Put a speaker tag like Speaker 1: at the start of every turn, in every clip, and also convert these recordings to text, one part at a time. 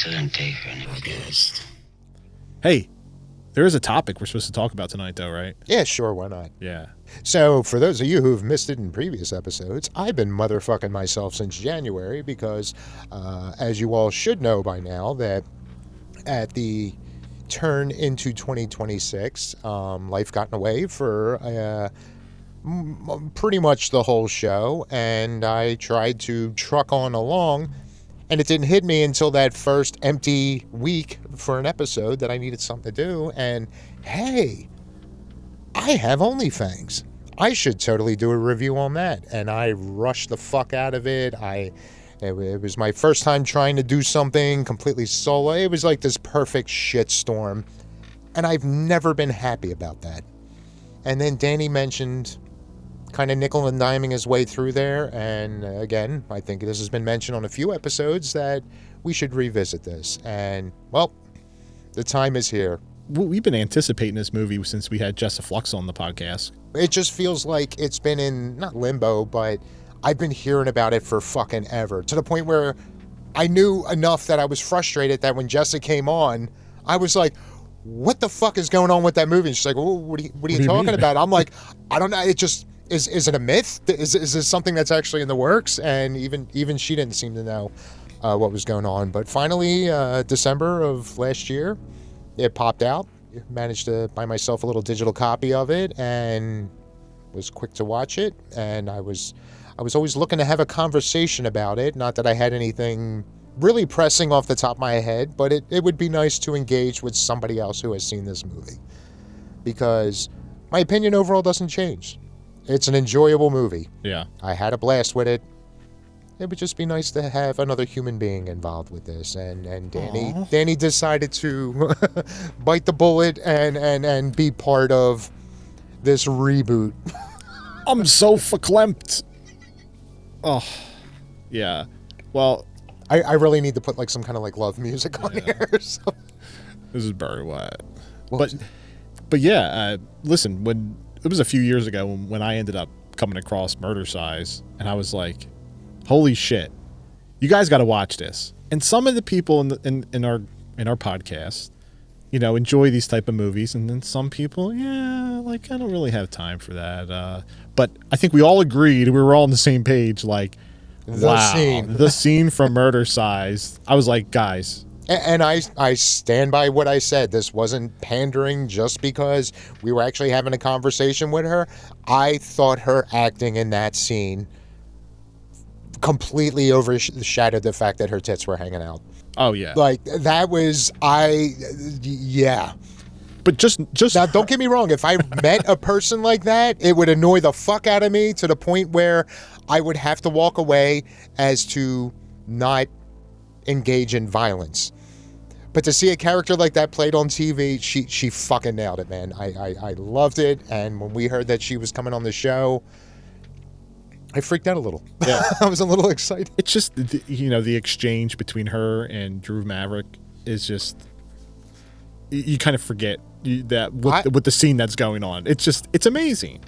Speaker 1: Excelente, August.
Speaker 2: Hey, there is a topic we're supposed to talk about tonight, though, right?
Speaker 3: Yeah, sure, why not?
Speaker 2: Yeah.
Speaker 3: So, for those of you who've missed it in previous episodes, I've been motherfucking myself since January because, as you all should know by now, that at the turn into 2026, life got in the way for pretty much the whole show, and I tried to truck on along, and it didn't hit me until that first empty week for an episode that I needed something to do, and hey, I have OnlyFangs. I should totally do a review on that, and I rushed the fuck out of it. It was my first time trying to do something completely solo. It was like this perfect shitstorm, and I've never been happy about that. And then Danny mentioned kind of nickel and diming his way through there, and again, I think this has been mentioned on a few episodes that we should revisit this, and well, the time is here.
Speaker 2: We've been anticipating this movie since we had Jessa Flux on the podcast.
Speaker 3: It just feels like it's been in, not limbo, but I've been hearing about it for fucking ever, to the point where I knew enough that I was frustrated that when Jessa came on, I was like, what the fuck is going on with that movie? And she's like, well, what are you talking about? I'm like, I don't know, it just... Is it a myth? Is this something that's actually in the works? And even she didn't seem to know what was going on. But finally, December of last year, it popped out. Managed to buy myself a little digital copy of it and was quick to watch it. And I was always looking to have a conversation about it. Not that I had anything really pressing off the top of my head, but it would be nice to engage with somebody else who has seen this movie. Because my opinion overall doesn't change. It's an enjoyable movie.
Speaker 2: Yeah.
Speaker 3: I had a blast with it. It would just be nice to have another human being involved with this. And Danny decided to bite the bullet and be part of this reboot.
Speaker 2: I'm so verklempt. Oh, yeah. Well,
Speaker 3: I really need to put like some kind of like love music on here. So.
Speaker 2: This is very wet. But yeah, listen, when it was a few years ago when I ended up coming across Murder Size, and I was like, holy shit, you guys got to watch this. And some of the people in our podcast, you know, enjoy these type of movies, and then some people, yeah, like I don't really have time for that. But I think we all agreed, we were all on the same page, like, the scene from Murder Size. I was like, guys.
Speaker 3: And I stand by what I said. This wasn't pandering just because we were actually having a conversation with her. I thought her acting in that scene completely overshadowed the fact that her tits were hanging out.
Speaker 2: Oh, yeah.
Speaker 3: Like, that was, yeah.
Speaker 2: But just
Speaker 3: now, don't get me wrong. If I met a person like that, it would annoy the fuck out of me to the point where I would have to walk away as to not engage in violence. But to see a character like that played on TV, she fucking nailed it, man. I loved it, and when we heard that she was coming on the show, I freaked out a little. Yeah. I was a little excited.
Speaker 2: It's just, the exchange between her and Drew Maverick is just, you kind of forget that with the scene that's going on. It's amazing.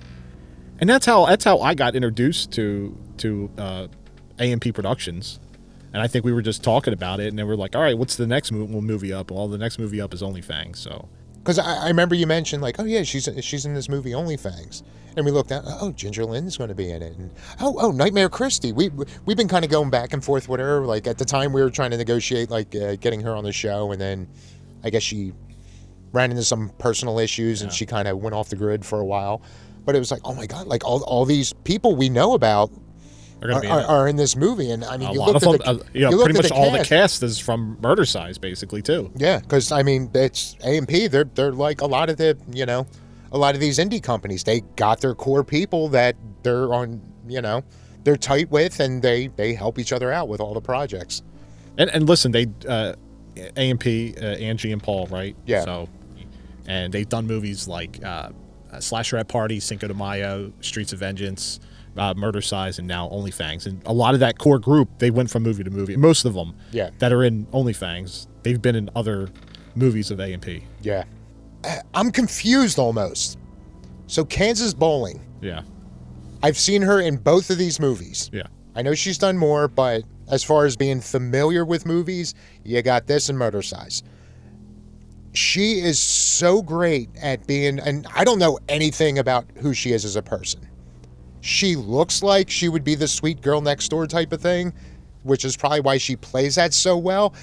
Speaker 2: And that's how I got introduced to AMP Productions. And I think we were just talking about it, and then we're like, all right, what's the next movie up? Well, the next movie up is OnlyFangs, so.
Speaker 3: Because I remember you mentioned, like, oh, yeah, she's in this movie OnlyFangs. And we looked at, oh, Ginger Lynn's going to be in it. And, oh, Nightmare Christie. We've been kind of going back and forth with her. Like, at the time, we were trying to negotiate, like, getting her on the show. And then I guess she ran into some personal issues, and she kind of went off the grid for a while. But it was like, oh, my God, like, all these people we know about are in this movie, and I mean, you look at the,
Speaker 2: pretty much all the cast is from Murder Size, basically, too.
Speaker 3: Yeah, because I mean, it's AMP. They're like a lot of these indie companies. They got their core people that they're on, they're tight with, and they help each other out with all the projects.
Speaker 2: And listen, they AMP, Angie and Paul, right?
Speaker 3: Yeah.
Speaker 2: So, and they've done movies like Slasher at Party, Cinco de Mayo, Streets of Vengeance, Murder Size, and now OnlyFangs. And a lot of that core group, they went from movie to movie. Most of them that are in OnlyFangs, they've been in other movies of AMP.
Speaker 3: Yeah. I'm confused almost. So Kansas Bowling.
Speaker 2: Yeah.
Speaker 3: I've seen her in both of these movies.
Speaker 2: Yeah.
Speaker 3: I know she's done more, but As far as being familiar with movies, you got this and Murder Size. She is so great at being, and I don't know anything about who she is as a person. She looks like she would be the sweet girl next door type of thing, which is probably why she plays that so well,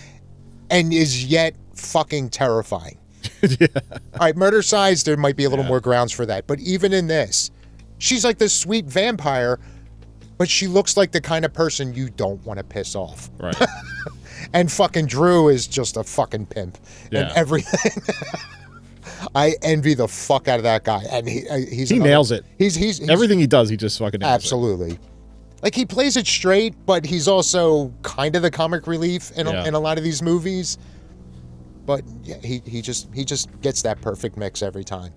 Speaker 3: and is yet fucking terrifying.
Speaker 2: Yeah.
Speaker 3: All right, Murder Size, there might be a little more grounds for that, but even in this, she's like this sweet vampire, but she looks like the kind of person you don't want to piss off.
Speaker 2: Right.
Speaker 3: And fucking Drew is just a fucking pimp and everything. I envy the fuck out of that guy, and he
Speaker 2: nails it.
Speaker 3: He's
Speaker 2: Everything he does, he just fucking nails
Speaker 3: absolutely. Like, he plays it straight, but he's also kind of the comic relief in a lot of these movies. But yeah, he just gets that perfect mix every time.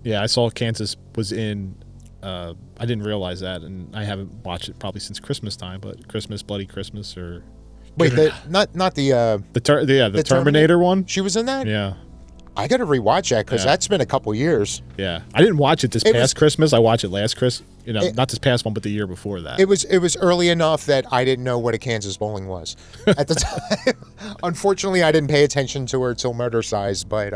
Speaker 2: Yeah, I saw Kansas was in. I didn't realize that, and I haven't watched it probably since Christmas time. But Christmas, Bloody Christmas, or
Speaker 3: wait, not the
Speaker 2: Terminator one.
Speaker 3: She was in that.
Speaker 2: Yeah,
Speaker 3: I got to rewatch that because that's been a couple years.
Speaker 2: Yeah, I didn't watch it this past Christmas. I watched it last Christmas. Not this past one, but the year before that.
Speaker 3: It was early enough that I didn't know what a Kansas bowling was at the time. Unfortunately, I didn't pay attention to her till Murder Size. But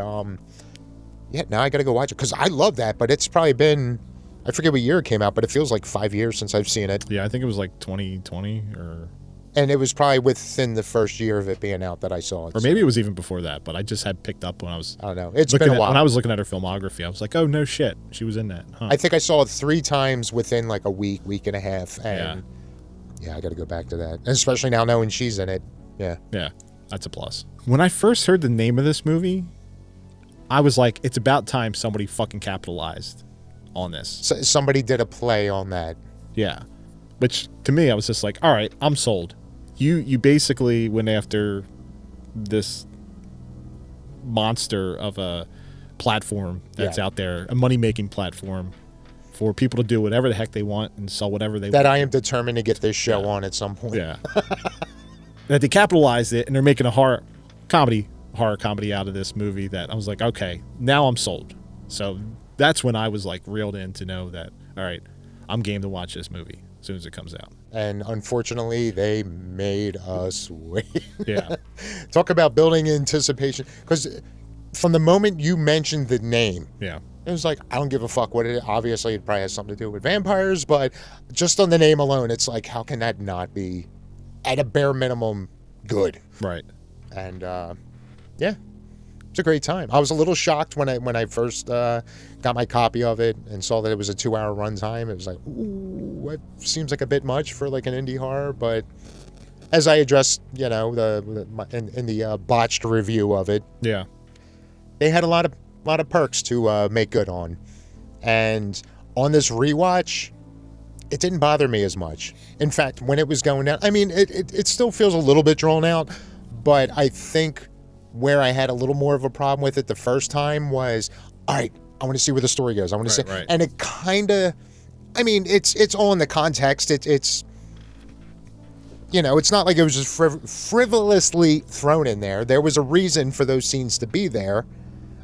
Speaker 3: yeah, now I got to go watch it because I love that. But it's probably been, I forget what year it came out, but it feels like 5 years since I've seen it.
Speaker 2: Yeah, I think it was like 2020 or.
Speaker 3: And it was probably within the first year of it being out that I saw it.
Speaker 2: Or maybe it was even before that, but I just had picked up when I was...
Speaker 3: I don't know. It's been a while.
Speaker 2: When I was looking at her filmography, I was like, oh, no shit. She was in that. Huh.
Speaker 3: I think I saw it 3 times within like a week and a half. And yeah I got to go back to that. And especially now knowing she's in it. Yeah.
Speaker 2: Yeah, that's a plus. When I first heard the name of this movie, I was like, it's about time somebody fucking capitalized on this.
Speaker 3: So somebody did a play on that.
Speaker 2: Yeah. Which, to me, I was just like, all right, I'm sold. You basically went after this monster of a platform that's out there, a money-making platform for people to do whatever the heck they want and sell whatever they want.
Speaker 3: That I am determined to get this show on at some point.
Speaker 2: Yeah. That they capitalized it, and they're making a horror comedy out of this movie that I was like, okay, now I'm sold. So that's when I was like reeled in to know that, all right, I'm game to watch this movie as soon as it comes out.
Speaker 3: And unfortunately, they made us wait.
Speaker 2: Yeah.
Speaker 3: Talk about building anticipation. Because from the moment you mentioned the name,
Speaker 2: it
Speaker 3: was like, I don't give a fuck what it is. Obviously, it probably has something to do with vampires, but just on the name alone, it's like, how can that not be, at a bare minimum, good?
Speaker 2: Right.
Speaker 3: And, yeah. It's a great time. I was a little shocked when I first got my copy of it and saw that it was a 2-hour runtime. It was like, ooh, it seems like a bit much for like an indie horror. But as I addressed, in the botched review of it, they had a lot of perks to make good on. And on this rewatch, it didn't bother me as much. In fact, when it was going down, I mean, it still feels a little bit drawn out, but I think where I had a little more of a problem with it the first time was, all right, I want to see where the story goes. I want to see, and it kind of, I mean, it's all in the context. It's it's not like it was just frivolously thrown in there. There was a reason for those scenes to be there.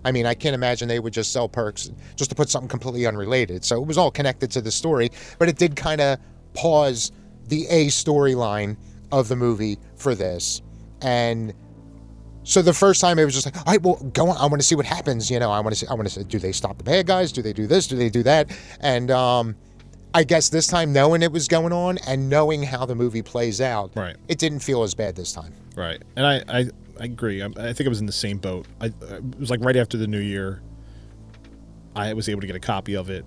Speaker 3: I mean, I can't imagine they would just sell perks just to put something completely unrelated. So it was all connected to the story, but it did kind of pause the A storyline of the movie for this. And so the first time it was just like, all right, well, go on. I want to see what happens. I want to see, do they stop the bad guys? Do they do this? Do they do that? And I guess this time, knowing it was going on and knowing how the movie plays out, it didn't feel as bad this time.
Speaker 2: Right. And I agree. I think I was in the same boat. It was like right after the new year, I was able to get a copy of it,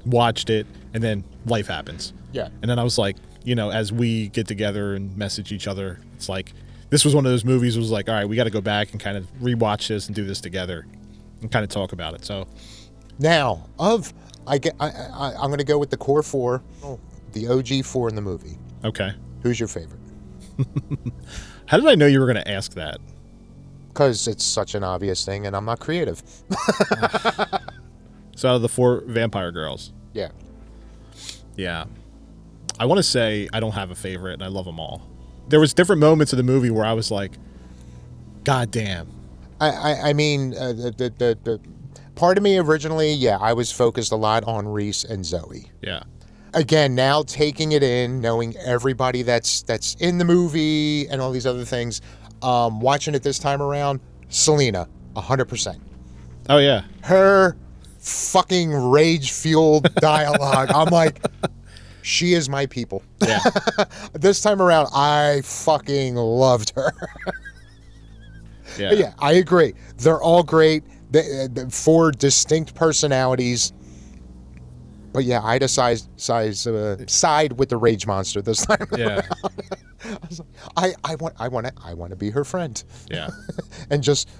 Speaker 2: watched it, and then life happens.
Speaker 3: Yeah.
Speaker 2: And then I was like, as we get together and message each other, it's like, this was one of those movies was like, all right, we got to go back and kind of rewatch this and do this together and kind of talk about it. So
Speaker 3: now, I'm going to go with the core 4, the OG 4 in the movie.
Speaker 2: Okay.
Speaker 3: Who's your favorite?
Speaker 2: How did I know you were going to ask that?
Speaker 3: Because it's such an obvious thing, and I'm not creative.
Speaker 2: So out of the 4 vampire girls.
Speaker 3: Yeah.
Speaker 2: Yeah. I want to say I don't have a favorite, and I love them all. There was different moments of the movie where I was like, God damn.
Speaker 3: I mean, the part of me originally, I was focused a lot on Reese and Zoe.
Speaker 2: Yeah.
Speaker 3: again, now taking it in, knowing everybody that's in the movie and all these other things, watching it this time around, Selena, 100%.
Speaker 2: Oh yeah.
Speaker 3: Her fucking rage-fueled dialogue. I'm like, she is my people.
Speaker 2: Yeah.
Speaker 3: This time around, I fucking loved her.
Speaker 2: Yeah.
Speaker 3: But yeah, I agree. They're all great. The 4 distinct personalities. But yeah, I side with the rage monster this time.
Speaker 2: Yeah.
Speaker 3: I want to be her friend.
Speaker 2: Yeah.
Speaker 3: And just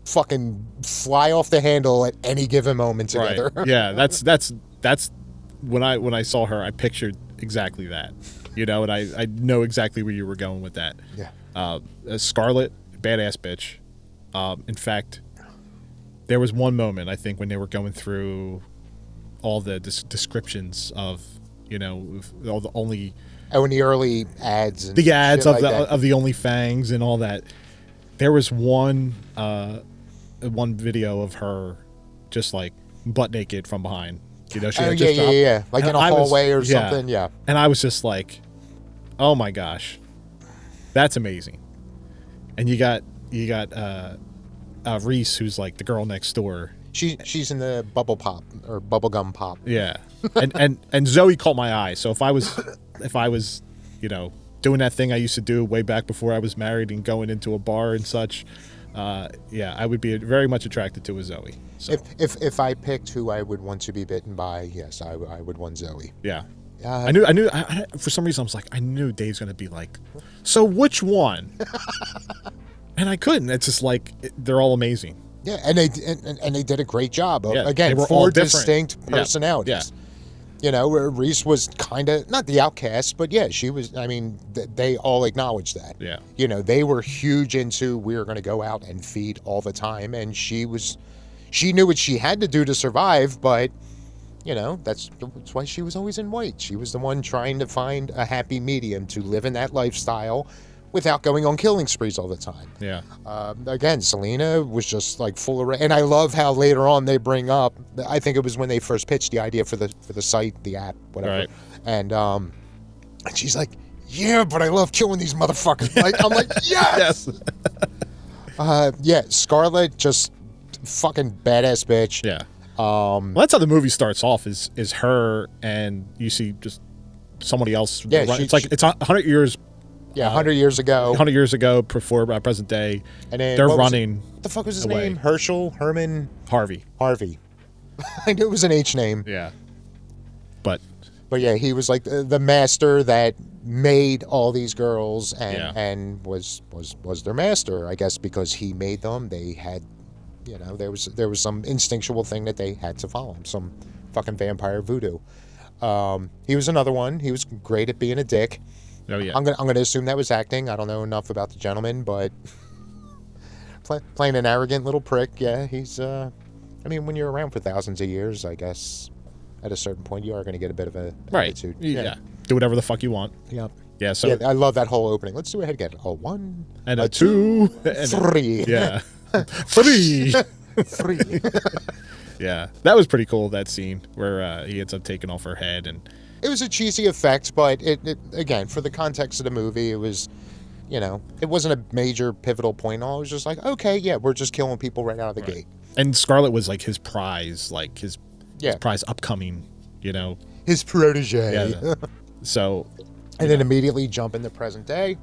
Speaker 3: fucking fly off the handle at any given moment together.
Speaker 2: Right. Yeah, that's when I saw her, I pictured exactly that. You know, and I know exactly where you were going with that.
Speaker 3: Yeah.
Speaker 2: Scarlett, badass bitch. In fact, there was one moment, I think, when they were going through all the descriptions of, you know, all the only...
Speaker 3: Oh, in the early ads. And
Speaker 2: the ads
Speaker 3: shit
Speaker 2: of
Speaker 3: like
Speaker 2: of the OnlyFangs and all that. There was one video of her just like butt naked from behind. You know, she had just dropped.
Speaker 3: Yeah. Like in a hallway or something, yeah.
Speaker 2: And I was just like, oh my gosh, that's amazing. And you got Reese, who's like the girl next door.
Speaker 3: She's in the bubble pop or bubblegum pop.
Speaker 2: Yeah. and Zoe caught my eye. So if I was, you know, doing that thing I used to do way back before I was married and going into a bar and such, yeah, I would be very much attracted to a Zoe. So
Speaker 3: If I picked who I would want to be bitten by, yes, I would want Zoe.
Speaker 2: yeah. I knew for some reason I was like, I knew Dave's gonna be like, so which one? And I couldn't. It's just like they're all amazing.
Speaker 3: Yeah, and they did a great job.
Speaker 2: Yeah,
Speaker 3: Again,
Speaker 2: they were
Speaker 3: 4
Speaker 2: all different.
Speaker 3: distinct personalities.
Speaker 2: Yeah.
Speaker 3: You know, where Reese was kind of not the outcast, but yeah, she was. I mean, they all acknowledged that.
Speaker 2: Yeah.
Speaker 3: You know, they were huge into we're going to go out and feed all the time, and she knew what she had to do to survive, but you know, that's why she was always in white. She was the one trying to find a happy medium to live in that lifestyle without going on killing sprees all the time.
Speaker 2: Yeah.
Speaker 3: Again, Selena was just like full of, and I love how later on they bring up. I think it was when they first pitched the idea for the site, the app, whatever.
Speaker 2: Right.
Speaker 3: And she's like, "Yeah, but I love killing these motherfuckers." Like, I'm like, yes. Yeah, Scarlett, just fucking badass bitch.
Speaker 2: Yeah. Well, that's how the movie starts off. Is her and you see just somebody else.
Speaker 3: Yeah,
Speaker 2: it's 100 years.
Speaker 3: Yeah, 100 years ago.
Speaker 2: 100 years ago, before present day,
Speaker 3: and then
Speaker 2: they're running.
Speaker 3: What the fuck was his
Speaker 2: away.
Speaker 3: name? Herman
Speaker 2: Harvey.
Speaker 3: I knew it was an H name.
Speaker 2: Yeah. But
Speaker 3: yeah, he was like the master that made all these girls and was their master, I guess, because he made them. They had, you know, there was some instinctual thing that they had to follow, some fucking vampire voodoo. He was another one. He was great at being a dick.
Speaker 2: Oh yeah.
Speaker 3: I'm gonna assume that was acting. I don't know enough about the gentleman, but playing an arrogant little prick. Yeah, he's. I mean, when you're around for thousands of years, I guess at a certain point you are going to get a bit of a attitude.
Speaker 2: Yeah. Do whatever the fuck you want.
Speaker 3: Yep.
Speaker 2: Yeah. So
Speaker 3: yeah, I love that whole opening. Let's do it again. A 1
Speaker 2: and a 2 and
Speaker 3: 3.
Speaker 2: Yeah. 3.
Speaker 3: 3.
Speaker 2: Yeah, that was pretty cool. That scene where he ends up taking off her head, and
Speaker 3: it was a cheesy effect, but it again, for the context of the movie, it was, you know, it wasn't a major pivotal point. I was just like, okay, yeah, we're just killing people right out of the gate.
Speaker 2: And Scarlett was like his prize, like his prize upcoming, you know,
Speaker 3: his protege.
Speaker 2: Yeah. So,
Speaker 3: and then immediately jump in the present day.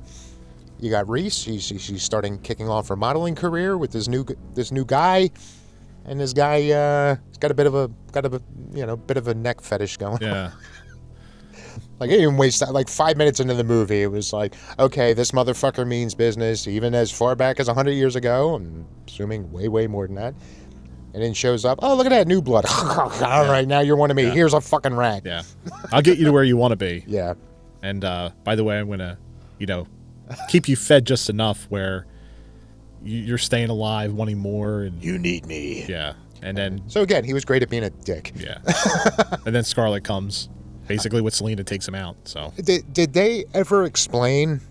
Speaker 3: You got Reese. She's starting kicking off her modeling career with this new guy. And this guy, he's got a bit of a neck fetish going.
Speaker 2: Yeah.
Speaker 3: Like, it didn't waste like 5 minutes into the movie. It was like, okay, this motherfucker means business, even as far back as 100 years ago. I'm assuming way more than that. And then shows up. Oh, look at that new blood. All right, now you're one of me.
Speaker 2: Yeah.
Speaker 3: Here's a fucking rat.
Speaker 2: Yeah. I'll get you to where you want to be.
Speaker 3: Yeah.
Speaker 2: And by the way, I'm gonna, you know, keep you fed just enough where you're staying alive, wanting more, and
Speaker 3: you need me.
Speaker 2: Yeah. And then
Speaker 3: so again, he was great at being a dick.
Speaker 2: Yeah. And then Scarlett comes, basically with Selena, takes him out. So
Speaker 3: did they ever explain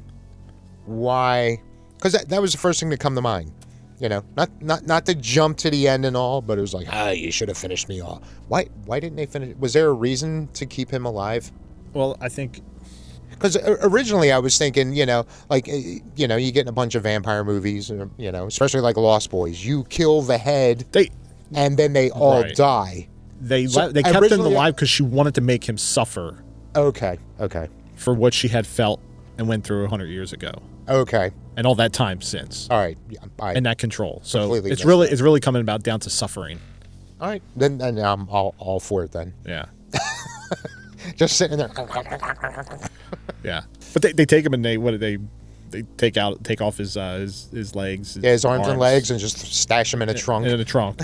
Speaker 3: why? Because that was the first thing to come to mind. not to jump to the end and all, but it was like, you should have finished me off. Why didn't they finish? Was there a reason to keep him alive?
Speaker 2: Well, I think
Speaker 3: because originally I was thinking, you get in a bunch of vampire movies, especially like Lost Boys, you kill the head, and then they all die.
Speaker 2: They kept him alive because she wanted to make him suffer.
Speaker 3: Okay.
Speaker 2: For what she had felt and went through 100 years ago.
Speaker 3: Okay.
Speaker 2: And all that time since.
Speaker 3: All right.
Speaker 2: And that control. So it's really coming about down to suffering.
Speaker 3: All right. Then I'm all for it then.
Speaker 2: Yeah.
Speaker 3: Just sitting there.
Speaker 2: Yeah. But they take him and they take off his legs.
Speaker 3: His arms and legs, and just stash him in a trunk.
Speaker 2: In a trunk.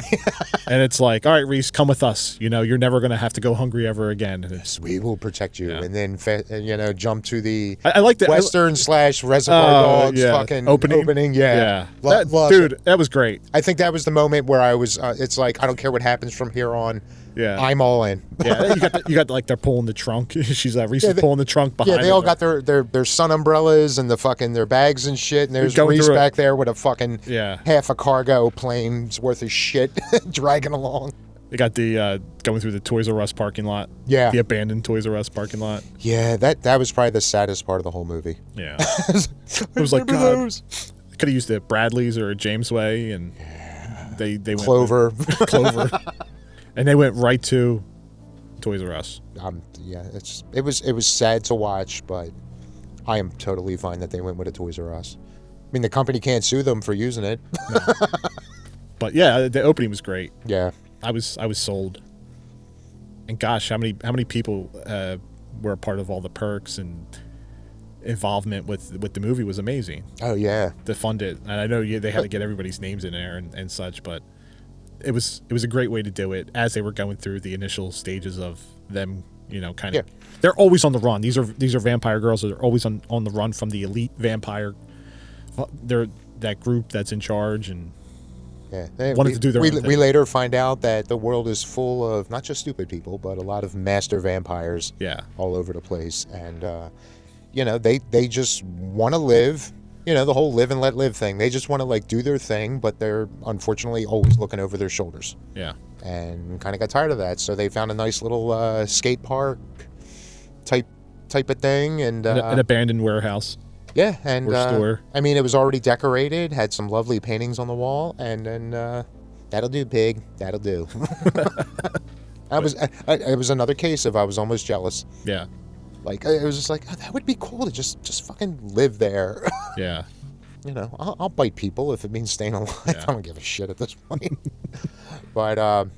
Speaker 2: And it's like, all right, Reese, come with us. You're never going to have to go hungry ever again.
Speaker 3: Yes, we will protect you. Yeah. And then, jump to the
Speaker 2: I like the
Speaker 3: Western / Reservoir Dogs fucking opening. Yeah.
Speaker 2: Dude, that was great.
Speaker 3: I think that was the moment where I was, it's like, I don't care what happens from here on.
Speaker 2: Yeah,
Speaker 3: I'm all in.
Speaker 2: Yeah, you got like they're pulling the trunk. She's Reese is pulling the trunk behind.
Speaker 3: Yeah, they all got their sun umbrellas and their bags and shit. And there's Reese back there with a fucking half a cargo plane's worth of shit dragging along.
Speaker 2: They got the going through the Toys R Us parking lot.
Speaker 3: Yeah,
Speaker 2: the abandoned Toys R Us parking lot.
Speaker 3: Yeah, that was probably the saddest part of the whole movie.
Speaker 2: Yeah, it was like God. They could have used the Bradleys or a James Way, and they went
Speaker 3: Clover.
Speaker 2: And they went right to Toys R Us.
Speaker 3: Yeah, it was sad to watch, but I am totally fine that they went with a Toys R Us. I mean, the company can't sue them for using it.
Speaker 2: No. But yeah, the opening was great.
Speaker 3: Yeah,
Speaker 2: I was sold. And gosh, how many people were a part of all the perks and involvement with the movie was amazing.
Speaker 3: Oh yeah,
Speaker 2: to fund it. And I know they had to get everybody's names in there and such, but. It was a great way to do it as they were going through the initial stages of them, kind of. Yeah. They're always on the run. These are vampire girls that are always on the run from the elite vampire. They're that group that's in charge and wanted to do their own thing.
Speaker 3: We later find out that the world is full of not just stupid people, but a lot of master vampires.
Speaker 2: Yeah.
Speaker 3: All over the place, and they just want to live. The whole live and let live thing. They just want to do their thing, but they're unfortunately always looking over their shoulders.
Speaker 2: Yeah.
Speaker 3: And kind of got tired of that, so they found a nice little skate park type of thing, and
Speaker 2: an abandoned warehouse.
Speaker 3: Yeah, and
Speaker 2: or store.
Speaker 3: I mean, it was already decorated, had some lovely paintings on the wall, and then that'll do, pig. That'll do. It was another case of I was almost jealous.
Speaker 2: Yeah.
Speaker 3: It was just like, oh, that would be cool to just fucking live there.
Speaker 2: Yeah.
Speaker 3: I'll bite people if it means staying alive.
Speaker 2: Yeah.
Speaker 3: I don't give a shit at this point. But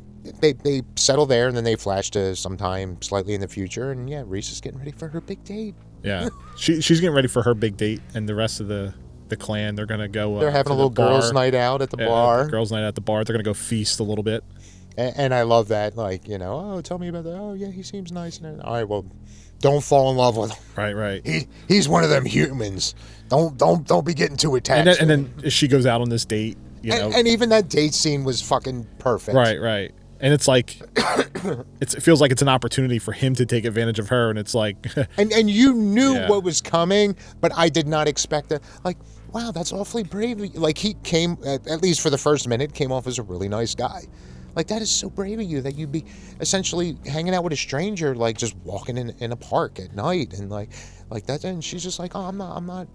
Speaker 3: they settle there, and then they flash to sometime slightly in the future, and yeah, Reese is getting ready for her big date.
Speaker 2: Yeah. She's getting ready for her big date, and the rest of the clan, they're going to go
Speaker 3: they're having a little girls' night out at the bar.
Speaker 2: Girls' night at the bar. They're going to go feast a little bit.
Speaker 3: And I love that, oh, tell me about that. Oh, yeah, he seems nice. And all right, well, don't fall in love with him.
Speaker 2: Right.
Speaker 3: He's one of them humans. Don't be getting too attached.
Speaker 2: And then she goes out on this date,
Speaker 3: And even that date scene was fucking perfect.
Speaker 2: Right. And it's like, it feels like it's an opportunity for him to take advantage of her, and it's like...
Speaker 3: and you knew what was coming, but I did not expect it. Wow, that's awfully brave. He came, at least for the first minute, came off as a really nice guy. That is so brave of you that you'd be essentially hanging out with a stranger, just walking in a park at night, and like that. And she's just like, oh, I'm not,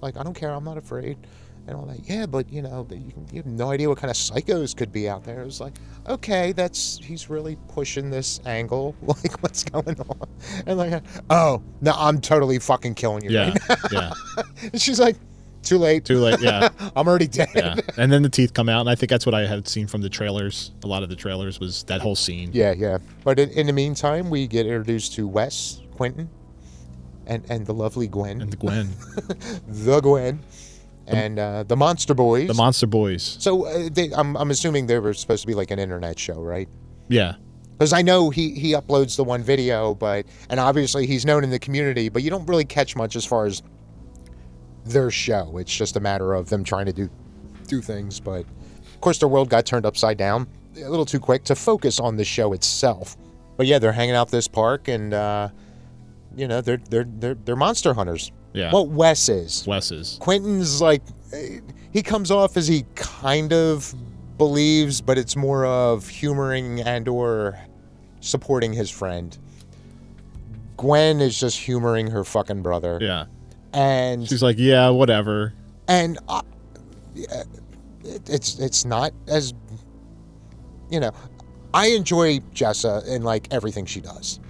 Speaker 3: I don't care, I'm not afraid, and all that. Yeah, but you have no idea what kind of psychos could be out there. It was like, okay, he's really pushing this angle. What's going on? And oh no, I'm totally fucking killing you.
Speaker 2: Yeah,
Speaker 3: right now.
Speaker 2: Yeah.
Speaker 3: And she's like, Too late.
Speaker 2: Yeah.
Speaker 3: I'm already dead.
Speaker 2: Yeah. And then the teeth come out, and I think that's what I had seen from the trailers. A lot of the trailers was that whole scene.
Speaker 3: Yeah. But in the meantime, we get introduced to Wes, Quentin, and the lovely Gwen.
Speaker 2: And the Gwen.
Speaker 3: The Gwen. And the Monster Boys.
Speaker 2: The Monster Boys.
Speaker 3: So I'm assuming they were supposed to be like an internet show, right?
Speaker 2: Yeah.
Speaker 3: Because I know he uploads the one video, and obviously he's known in the community, but you don't really catch much as far as their show. It's just a matter of them trying to do things, but of course their world got turned upside down a little too quick to focus on the show itself. But yeah, they're hanging out this park, and they're monster hunters.
Speaker 2: Yeah.
Speaker 3: Well, Wes is.
Speaker 2: Wes is.
Speaker 3: Quentin's like, he comes off as he kind of believes, but it's more of humoring and or supporting his friend. Gwen is just humoring her fucking brother.
Speaker 2: Yeah.
Speaker 3: And
Speaker 2: she's like, yeah, whatever.
Speaker 3: And it's not as, I enjoy Jessa in like everything she does.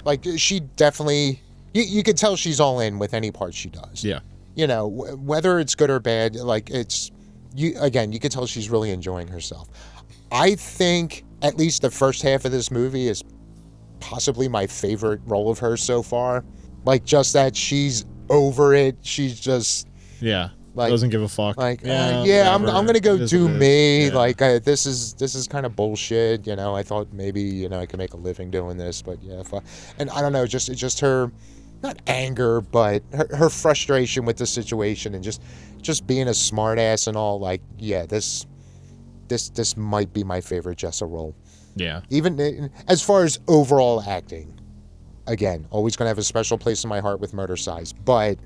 Speaker 3: Like she definitely, you could tell she's all in with any part she does.
Speaker 2: Yeah.
Speaker 3: Whether it's good or bad, like you could tell she's really enjoying herself. I think at least the first half of this movie is possibly my favorite role of hers so far. Like just that she's over it. She's just like
Speaker 2: doesn't give a fuck.
Speaker 3: Like I'm gonna go do me.
Speaker 2: Yeah.
Speaker 3: Like this is kind of bullshit. I thought maybe I could make a living doing this, but yeah. And I don't know, just her, not anger, but her frustration with the situation and just being a smart ass and all. Like this might be my favorite Jessa role.
Speaker 2: Yeah.
Speaker 3: Even as far as overall acting, again, always going to have a special place in my heart with Murder Size, but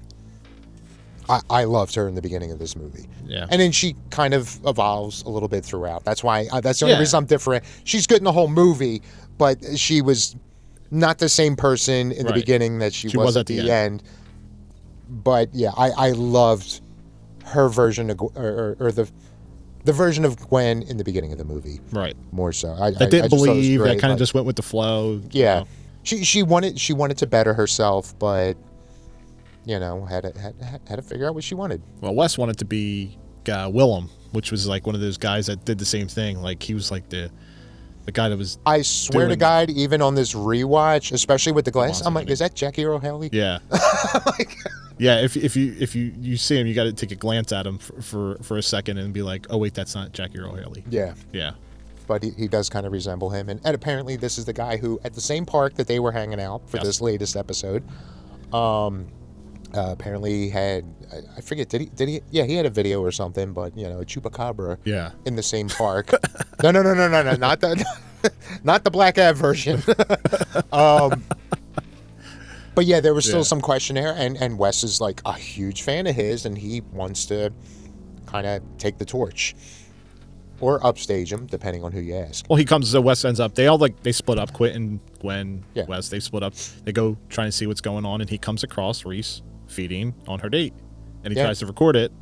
Speaker 3: I loved her in the beginning of this movie.
Speaker 2: Yeah.
Speaker 3: And then she kind of evolves a little bit throughout. That's why, that's the only reason I'm different. She's good in the whole movie, but she was not the same person in the beginning that she was at the end. But yeah, I loved her version of, or the version of Gwen in the beginning of the movie.
Speaker 2: Right.
Speaker 3: More so.
Speaker 2: I didn't believe, that kind of just went with the flow.
Speaker 3: Yeah. She wanted to better herself, but had to figure out what she wanted.
Speaker 2: Well, Wes wanted to be Willem, which was like one of those guys that did the same thing. Like he was like the guy that was.
Speaker 3: I swear to God, even on this rewatch, especially with the glass, I'm like, is that Jackie Earle Haley?
Speaker 2: Yeah. Yeah, if you see him, you got to take a glance at him for a second and be like, oh wait, that's not Jackie Earle Haley.
Speaker 3: Yeah.
Speaker 2: Yeah.
Speaker 3: But he does kind of resemble him, and apparently this is the guy who, at the same park that they were hanging out for this latest episode, apparently had, I forget, did he? Yeah, he had a video or something, but a chupacabra.
Speaker 2: Yeah.
Speaker 3: In the same park. No, not the Black Ab version. But yeah, there was still some question there, and Wes is like a huge fan of his, and he wants to kind of take the torch. Or upstage him, depending on who you ask.
Speaker 2: Well, he comes, Wes ends up, they split up, Quentin, Gwen, Wes, they split up. They go trying to see what's going on, and he comes across Reese feeding on her date. And he tries to record it,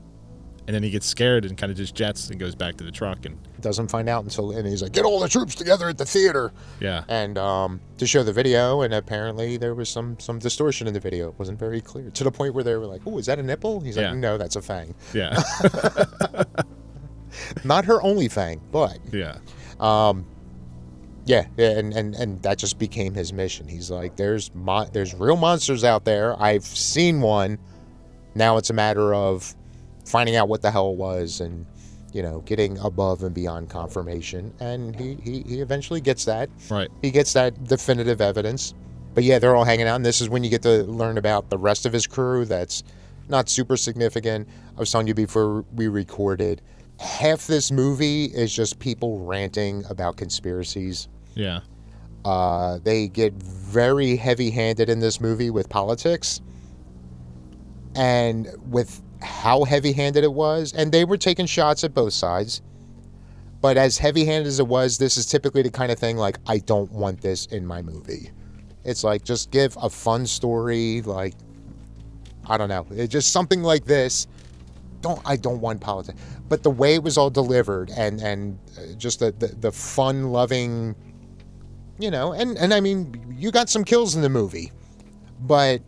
Speaker 2: and then he gets scared and kind of just jets and goes back to the truck. And
Speaker 3: doesn't find out and he's like, get all the troops together at the theater.
Speaker 2: Yeah.
Speaker 3: And to show the video, and apparently there was some distortion in the video. It wasn't very clear. To the point where they were like, oh, is that a nipple? He's like, no, that's a fang.
Speaker 2: Yeah.
Speaker 3: Not her only fang, but
Speaker 2: yeah.
Speaker 3: And that just became his mission. He's like, there's real monsters out there. I've seen one. Now it's a matter of finding out what the hell it was and getting above and beyond confirmation. And he eventually gets that.
Speaker 2: Right.
Speaker 3: He gets that definitive evidence. But yeah, they're all hanging out, and this is when you get to learn about the rest of his crew. That's not super significant. I was telling you before we recorded, half this movie is just people ranting about conspiracies.
Speaker 2: Yeah.
Speaker 3: They get very heavy-handed in this movie with politics and with how heavy-handed it was. And they were taking shots at both sides. But as heavy-handed as it was, this is typically the kind of thing like, I don't want this in my movie. It's like, just give a fun story, like, I don't know. It's just something like this. I don't want politics. But the way it was all delivered and just the fun-loving, and I mean, you got some kills in the movie, but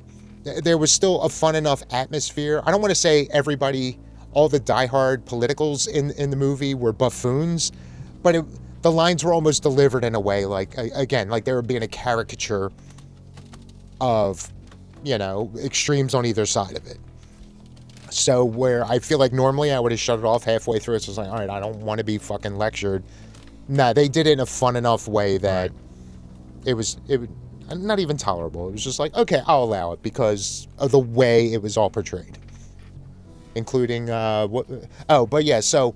Speaker 3: there was still a fun enough atmosphere. I don't want to say everybody, all the diehard politicals in the movie were buffoons, but the lines were almost delivered in a way like, again, like they were being a caricature of, extremes on either side of it. So where I feel like normally I would have shut it off halfway through. It's just like, all right, I don't want to be fucking lectured. Nah, they did it in a fun enough way that it was not even tolerable. It was just like, okay, I'll allow it because of the way it was all portrayed. Including, but yeah, so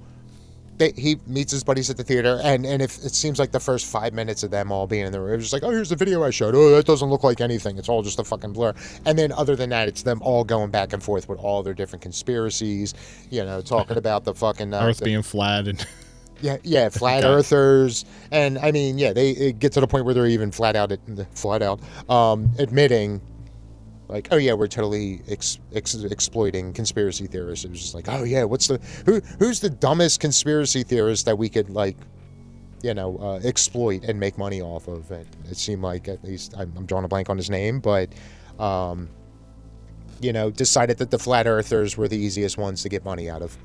Speaker 3: he meets his buddies at the theater, and if it seems like the first 5 minutes of them all being in the room, it was just like, oh, here's the video I showed. Oh, that doesn't look like anything. It's all just a fucking blur. And then other than that, it's them all going back and forth with all their different conspiracies, talking about the fucking
Speaker 2: Earth being flat and
Speaker 3: yeah, flat earthers, and I mean, yeah, they get to the point where they're even flat out admitting, like, oh yeah, we're totally exploiting conspiracy theorists. It was just like, oh yeah, who's the dumbest conspiracy theorist that we could exploit and make money off of? And it seemed like, at least I'm drawing a blank on his name, but decided that the flat earthers were the easiest ones to get money out of.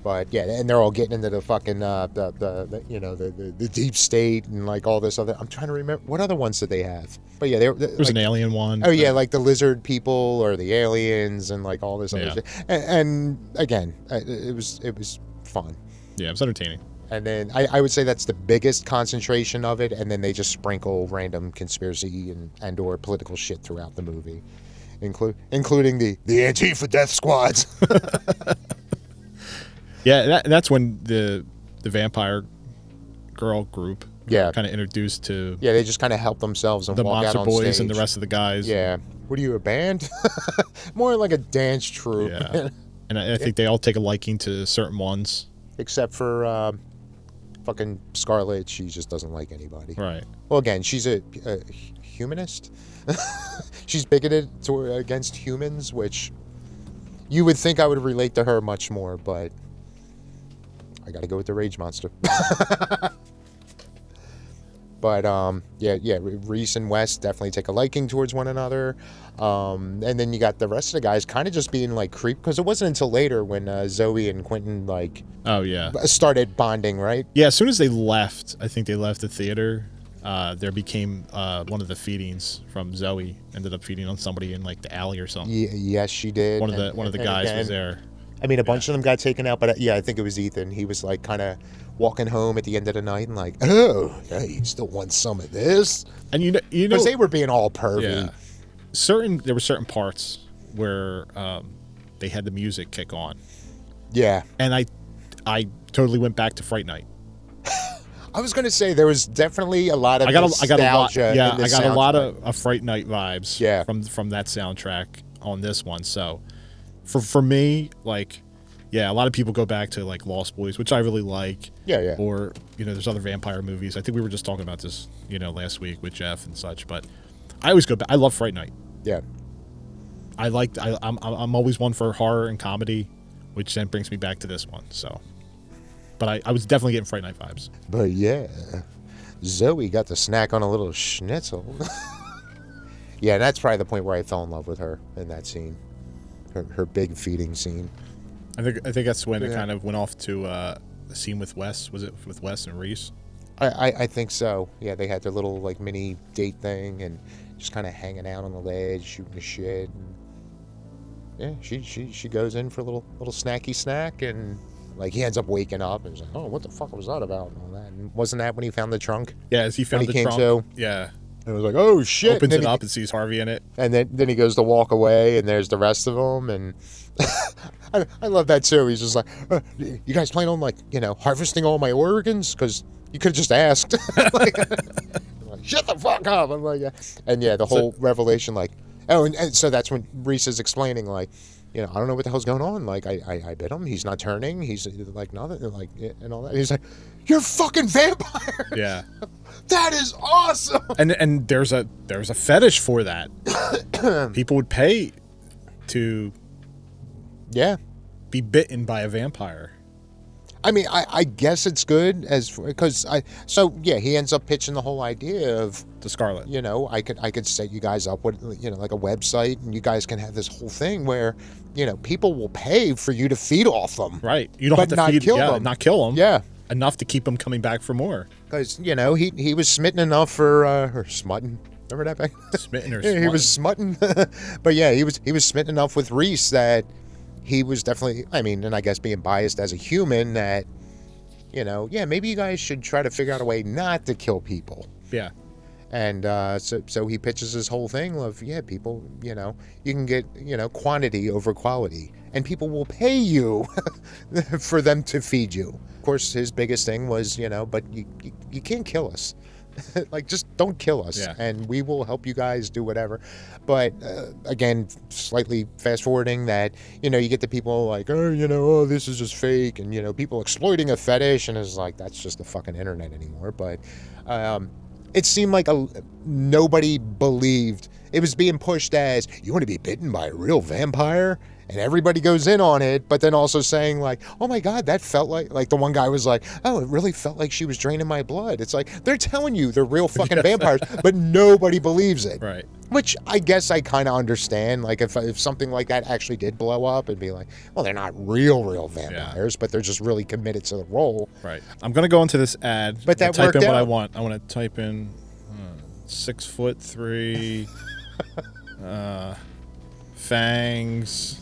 Speaker 3: But yeah, and they're all getting into the fucking the deep state and like all this other. I'm trying to remember what other ones did they have. But yeah,
Speaker 2: there's an alien one.
Speaker 3: Oh yeah, like the lizard people or the aliens and like all this other shit. And again, it was fun.
Speaker 2: Yeah, it was entertaining.
Speaker 3: And then I would say that's the biggest concentration of it. And then they just sprinkle random conspiracy and or political shit throughout the movie, including the Antifa death squads.
Speaker 2: Yeah, that's when the vampire girl group kind of introduced to.
Speaker 3: Yeah, they just kind of help themselves and
Speaker 2: the
Speaker 3: walk
Speaker 2: Monster
Speaker 3: out on
Speaker 2: Boys
Speaker 3: stage.
Speaker 2: And the rest of the guys.
Speaker 3: Yeah. What are you, a band? More like a dance troupe.
Speaker 2: Yeah. And I think they all take a liking to certain ones.
Speaker 3: Except for fucking Scarlet. She just doesn't like anybody.
Speaker 2: Right.
Speaker 3: Well, again, she's a humanist. She's bigoted against humans, which you would think I would relate to her much more, but I got to go with the Rage Monster. But yeah, Reese and Wes definitely take a liking towards one another. And then you got the rest of the guys kind of just being like creep, because it wasn't until later when Zoe and Quentin started bonding, right?
Speaker 2: Yeah, as soon as they left, I think they left the theater. There became one of the feedings from Zoe ended up feeding on somebody in like the alley or something.
Speaker 3: Yes, she did.
Speaker 2: One of the guys was there.
Speaker 3: I mean, a bunch of them got taken out, but yeah, I think it was Ethan. He was like kind of walking home at the end of the night and like, oh, yeah, you still want some of this?
Speaker 2: And you know,
Speaker 3: because they were being all pervy.
Speaker 2: Yeah. There were certain parts where they had the music kick on.
Speaker 3: Yeah.
Speaker 2: And I totally went back to Fright Night.
Speaker 3: I was going to say there was definitely a lot of nostalgia.
Speaker 2: I got a lot of Fright Night vibes.
Speaker 3: Yeah.
Speaker 2: From that soundtrack on this one. So. For me, like, yeah, a lot of people go back to like Lost Boys, which I really like.
Speaker 3: Yeah.
Speaker 2: Or there's other vampire movies. I think we were just talking about this, last week with Jeff and such. But I always go back. I love Fright Night.
Speaker 3: Yeah.
Speaker 2: I'm always one for horror and comedy, which then brings me back to this one. So, but I was definitely getting Fright Night vibes.
Speaker 3: But yeah, Zoe got to snack on a little schnitzel. Yeah, and that's probably the point where I fell in love with her in that scene. Her big feeding scene.
Speaker 2: I think that's when it kind of went off to the scene with Wes. Was it with Wes and Reese?
Speaker 3: I think so. Yeah, they had their little like mini date thing and just kind of hanging out on the ledge, shooting the shit. And yeah, she goes in for a little snacky snack, and like he ends up waking up and he's like, oh, what the fuck was that about? And all that. And wasn't that when he found the trunk?
Speaker 2: Yeah, as he found the trunk. Yeah.
Speaker 3: And it was like, oh shit!
Speaker 2: Opens it up and sees Harvey in it.
Speaker 3: And then he goes to walk away, and there's the rest of them. And I love that too. He's just like, you guys plan on like harvesting all my organs? Because you could have just asked. like, shut the fuck up! I'm like, and yeah, the whole revelation, like, oh, and so that's when Reese is explaining, like, I don't know what the hell's going on. Like, I bit him. He's not turning. He's like nothing. Like, and all that. And he's like, you're fucking vampire.
Speaker 2: Yeah.
Speaker 3: That is awesome.
Speaker 2: And there's a fetish for that. People would pay to be bitten by a vampire.
Speaker 3: I mean, I guess it's good because he ends up pitching the whole idea of
Speaker 2: the Scarlet.
Speaker 3: I could set you guys up with like a website, and you guys can have this whole thing where people will pay for you to feed off them.
Speaker 2: Right. You don't have to feed them. Not kill them.
Speaker 3: Yeah.
Speaker 2: Enough to keep them coming back for more.
Speaker 3: Because he was smitten enough for or smutting. Remember that back?
Speaker 2: Smitten or
Speaker 3: yeah, he was smutting. But yeah, he was smitten enough with Reese that he was definitely. I mean, and I guess being biased as a human, that maybe you guys should try to figure out a way not to kill people.
Speaker 2: Yeah.
Speaker 3: And so he pitches this whole thing of, yeah, people, you know, you can get, you know, quantity over quality, and people will pay you for them to feed you. Of course, his biggest thing was, you know, but you can't kill us. Like, just don't kill us, and we will help you guys do whatever. But again, slightly fast forwarding that, you know, you get the people like, oh, you know, oh, this is just fake, and, you know, people exploiting a fetish, and it's like, that's just the fucking internet anymore. But it seemed like nobody believed. It was being pushed as, you want to be bitten by a real vampire? And everybody goes in on it, but then also saying like, oh my God, that felt like the one guy was like, oh, it really felt like she was draining my blood. It's like, they're telling you they're real fucking vampires, but nobody believes it.
Speaker 2: Right.
Speaker 3: Which I guess I kind of understand. Like if something like that actually did blow up, it'd be like, well, they're not real vampires, but they're just really committed to the role.
Speaker 2: Right. I'm going to go into this ad.
Speaker 3: But that
Speaker 2: type
Speaker 3: worked
Speaker 2: in what
Speaker 3: out.
Speaker 2: I want. I want to type in 6'3", fangs,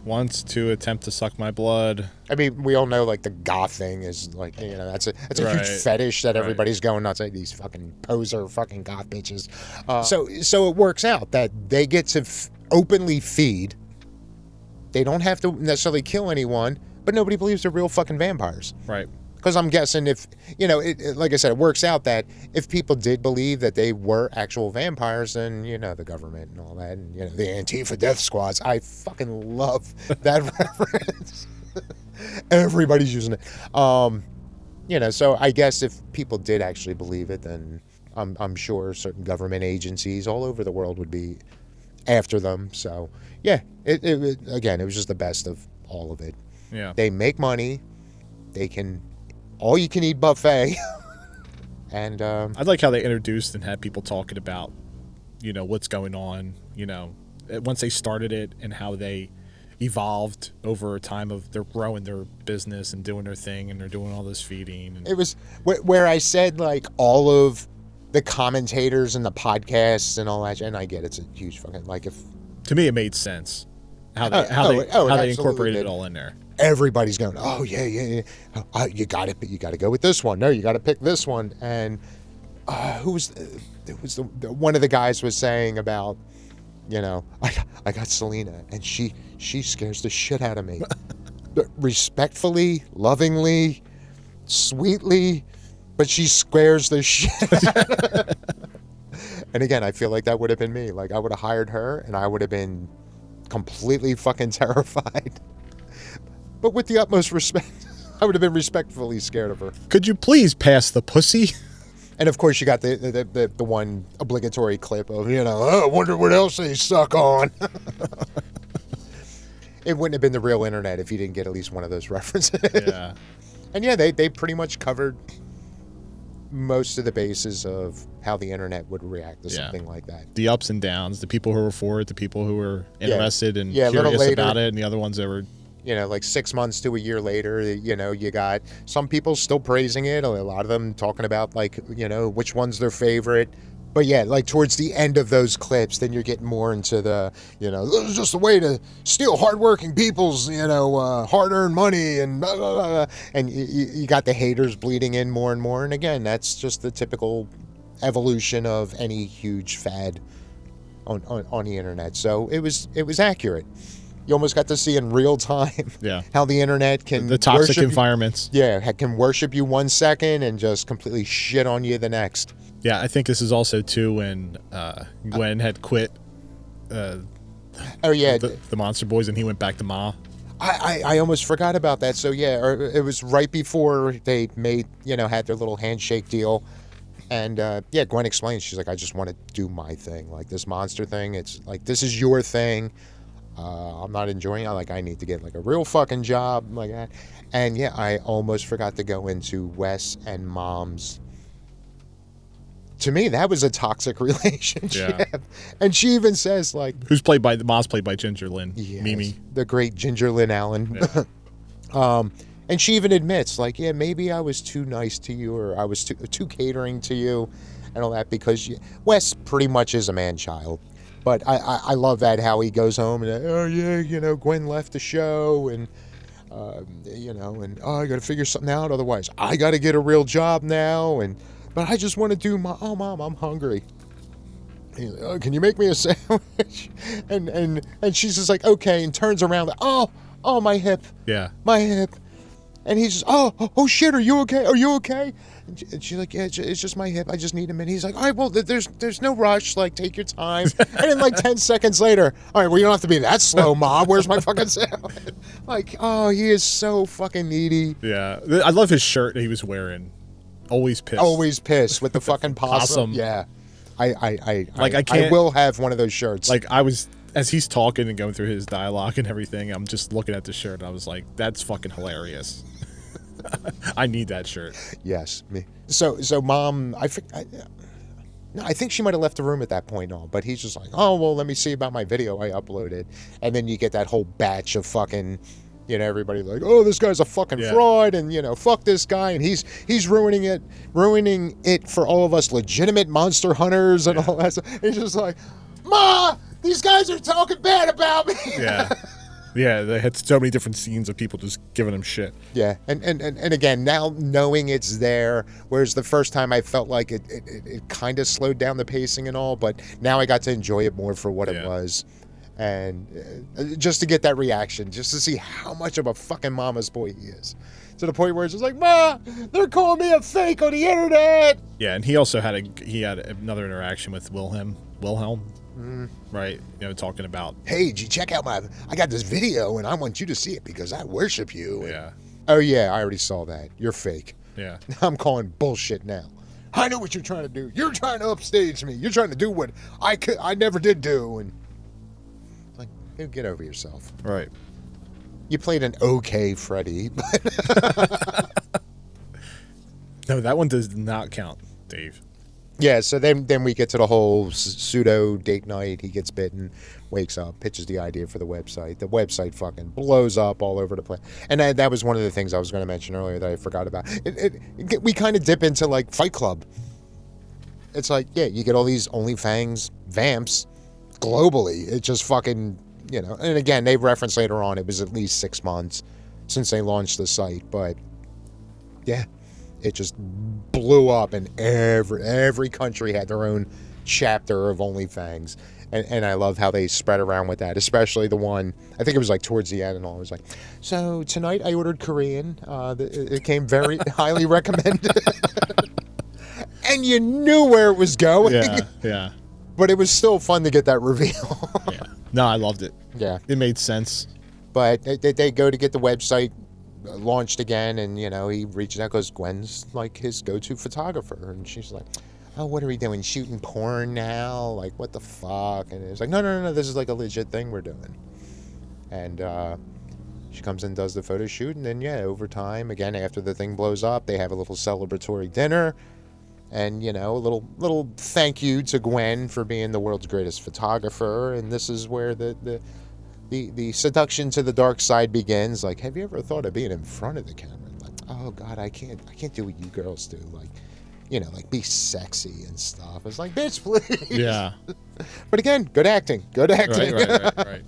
Speaker 2: wants to attempt to suck my blood.
Speaker 3: I mean, we all know like the goth thing is like, you know, that's a huge fetish that everybody's going nuts at, these fucking poser fucking goth bitches. So it works out that they get to openly feed. They don't have to necessarily kill anyone, but nobody believes they're real fucking vampires.
Speaker 2: Right.
Speaker 3: Because I'm guessing if, you know, like I said, it works out that if people did believe that they were actual vampires, then, you know, the government and all that, and, you know, the Antifa death squads, I fucking love that reference. Everybody's using it. You know, so I guess if people did actually believe it, then I'm sure certain government agencies all over the world would be after them. So, yeah, again, it was just the best of all of it.
Speaker 2: Yeah.
Speaker 3: They make money. They can... all you can eat buffet. And
Speaker 2: I like how they introduced and had people talking about, you know, what's going on, you know, once they started it and how they evolved over a time of they're growing their business and doing their thing, and they're doing all this feeding. And
Speaker 3: it was where I said like all of the commentators and the podcasts and all that, and I get it's a huge fucking, like, if
Speaker 2: to me it made sense how they incorporated it all in there.
Speaker 3: Everybody's going, oh yeah. You got to go with this one. No, you got to pick this one. And it was one of the guys was saying about, you know, I got Selena, and she scares the shit out of me. Respectfully, lovingly, sweetly, but she scares the shit out of me. And again, I feel like that would have been me. Like, I would have hired her, and I would have been completely fucking terrified. But with the utmost respect, I would have been respectfully scared of her.
Speaker 2: Could you please pass the pussy?
Speaker 3: And of course, you got the one obligatory clip of, you know, oh, I wonder what else they suck on. It wouldn't have been the real internet if you didn't get at least one of those references.
Speaker 2: Yeah.
Speaker 3: And yeah, they pretty much covered most of the bases of how the internet would react to something like that.
Speaker 2: The ups and downs, the people who were for it, the people who were interested and
Speaker 3: a little
Speaker 2: curious
Speaker 3: later,
Speaker 2: about it, and the other ones that were...
Speaker 3: You know, like 6 months to a year later, you know, you got some people still praising it. A lot of them talking about, like, you know, which one's their favorite. But yeah, like towards the end of those clips, then you're getting more into the, you know, this is just a way to steal hardworking people's, you know, hard-earned money, and blah, blah, blah. And you got the haters bleeding in more and more. And again, that's just the typical evolution of any huge fad on the internet. So it was accurate. You almost got to see in real time how the internet can...
Speaker 2: The toxic environments.
Speaker 3: Can worship you 1 second and just completely shit on you the next.
Speaker 2: Yeah, I think this is also, too, when Gwen had quit the Monster Boys and he went back to Ma.
Speaker 3: I almost forgot about that. So, yeah, it was right before they made, you know, had their little handshake deal. And, Gwen explains, she's like, I just want to do my thing. Like, this monster thing, it's like, this is your thing. I'm not enjoying it. Like, I need to get like a real fucking job like that. And yeah, I almost forgot to go into Wes and Mom's. To me, that was a toxic relationship. Yeah. And she even says like,
Speaker 2: Mom's played by Ginger Lynn,
Speaker 3: yes,
Speaker 2: Mimi,
Speaker 3: the great Ginger Lynn Allen. Yeah. And she even admits like, yeah, maybe I was too nice to you, or I was too catering to you and all that, because Wes pretty much is a man-child. But I love that, how he goes home and, oh, yeah, you know, Gwen left the show, and, you know, and, oh, I got to figure something out. Otherwise, I got to get a real job now. And but I just want to do my. Oh, Mom, I'm hungry. He's like, oh, can you make me a sandwich? And she's just like, okay, and turns around. Like, oh, my hip.
Speaker 2: Yeah.
Speaker 3: My hip. And he's just, oh shit, are you okay? Are you okay? And she's like, yeah, it's just my hip. I just need a minute. He's like, all right, well, there's no rush. Like, take your time. And then, like, 10 seconds later, all right, well, you don't have to be that slow, Mom. Where's my fucking sandwich? Like, oh, he is so fucking needy.
Speaker 2: Yeah. I love his shirt that he was wearing. Always pissed.
Speaker 3: Always pissed with the fucking possum. Yeah. I will have one of those shirts.
Speaker 2: Like, as he's talking and going through his dialogue and everything, I'm just looking at the shirt and I was like, that's fucking hilarious. I need that shirt.
Speaker 3: Yes, me. So Mom, I think she might have left the room at that point on, but he's just like, oh, well, let me see about my video I uploaded. And then you get that whole batch of fucking, you know, everybody like, oh, this guy's a fucking fraud, and, you know, fuck this guy, and he's ruining it for all of us legitimate monster hunters and all that stuff. He's just like, Ma, these guys are talking bad about me.
Speaker 2: Yeah. Yeah, they had so many different scenes of people just giving him shit.
Speaker 3: Yeah, and again, now knowing it's there, whereas the first time I felt like it kind of slowed down the pacing and all, but now I got to enjoy it more for what it was. And just to get that reaction, just to see how much of a fucking mama's boy he is. To the point where it's just like, Ma, they're calling me a fake on the internet.
Speaker 2: Yeah, and he also had another interaction with Wilhelm. Right, you know, talking about,
Speaker 3: hey, did you check out I got this video and I want you to see it because I worship you.
Speaker 2: Yeah.
Speaker 3: Oh yeah, I already saw that. You're fake.
Speaker 2: Yeah.
Speaker 3: I'm calling bullshit now. I know what you're trying to do. You're trying to upstage me. You're trying to do what I never did do. And like, get over yourself.
Speaker 2: Right.
Speaker 3: You played an okay Freddy.
Speaker 2: No, that one does not count, Dave.
Speaker 3: Yeah, so then we get to the whole pseudo date night. He gets bitten, wakes up, pitches the idea for the website. The website fucking blows up all over the place. And that was one of the things I was going to mention earlier that I forgot about. We kind of dip into, like, Fight Club. It's like, yeah, you get all these OnlyFangs vamps globally. It just fucking, you know. And again, they reference later on it was at least 6 months since they launched the site. But, yeah. It just blew up, and every country had their own chapter of OnlyFangs. And I love how they spread around with that, especially the one, I think it was like towards the end and all. It was like, so tonight I ordered Korean. It came very highly recommended. And you knew where it was going.
Speaker 2: Yeah.
Speaker 3: But it was still fun to get that reveal.
Speaker 2: Yeah. No, I loved it.
Speaker 3: Yeah.
Speaker 2: It made sense.
Speaker 3: But they go to get the website launched again, and, you know, he reaches out because Gwen's like his go-to photographer, and she's like, oh, what are we doing, shooting porn now? Like, what the fuck? And it's like, no, this is like a legit thing we're doing. And she comes in and does the photo shoot, and then, yeah, over time, again, after the thing blows up, they have a little celebratory dinner, and, you know, a little thank you to Gwen for being the world's greatest photographer. And this is where the seduction to the dark side begins. Like, have you ever thought of being in front of the camera? Like, oh God, I can't do what you girls do. Like, you know, like, be sexy and stuff. It's like, bitch, please.
Speaker 2: Yeah.
Speaker 3: But again, good acting.
Speaker 2: Right.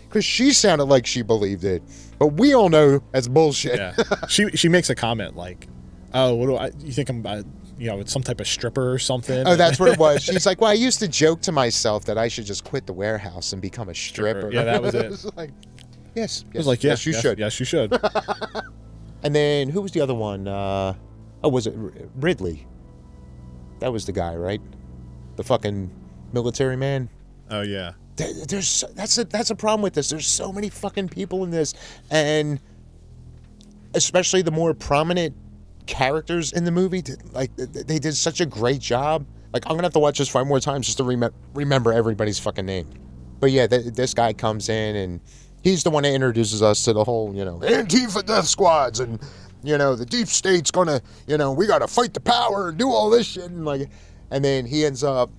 Speaker 3: Because she sounded like she believed it, but we all know that's bullshit.
Speaker 2: Yeah. She makes a comment like, oh, you think I'm you know, it's some type of stripper or something?
Speaker 3: Oh, that's what it was. She's like, well, I used to joke to myself that I should just quit the warehouse and become a stripper.
Speaker 2: Yeah, that was it.
Speaker 3: It was like, yes.
Speaker 2: I was like, yes, you should. Yes, you should.
Speaker 3: And then who was the other one? Was it Ridley? That was the guy, right? The fucking military man.
Speaker 2: Oh yeah.
Speaker 3: That's a problem with this. There's so many fucking people in this, and especially the more prominent characters in the movie, they did such a great job. Like, I'm gonna have to watch this 5 more times just to remember everybody's fucking name. But yeah, this guy comes in, and he's the one that introduces us to the whole, you know, Antifa death squads, and, you know, the deep state's gonna, you know, we gotta fight the power and do all this shit, and then he ends up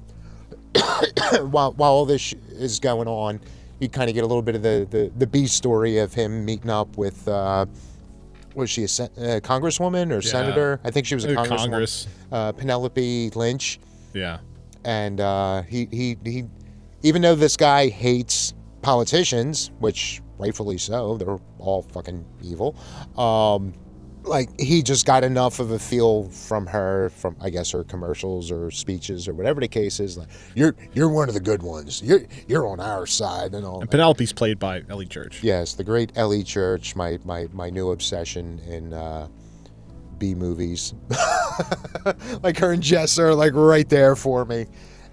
Speaker 3: while all this is going on, you kind of get a little bit of the B story of him meeting up with was she a congresswoman or senator? I think she was a congresswoman.
Speaker 2: Congress.
Speaker 3: Penelope Lynch.
Speaker 2: Yeah.
Speaker 3: And he even though this guy hates politicians, which rightfully so, they're all fucking evil. like he just got enough of a feel from her, from I guess her commercials or speeches or whatever the case is. Like you're one of the good ones. You're on our side and all.
Speaker 2: And Penelope's played by Ellie Church.
Speaker 3: Yes, the great Ellie Church, my new obsession in B movies. Like her and Jess are like right there for me.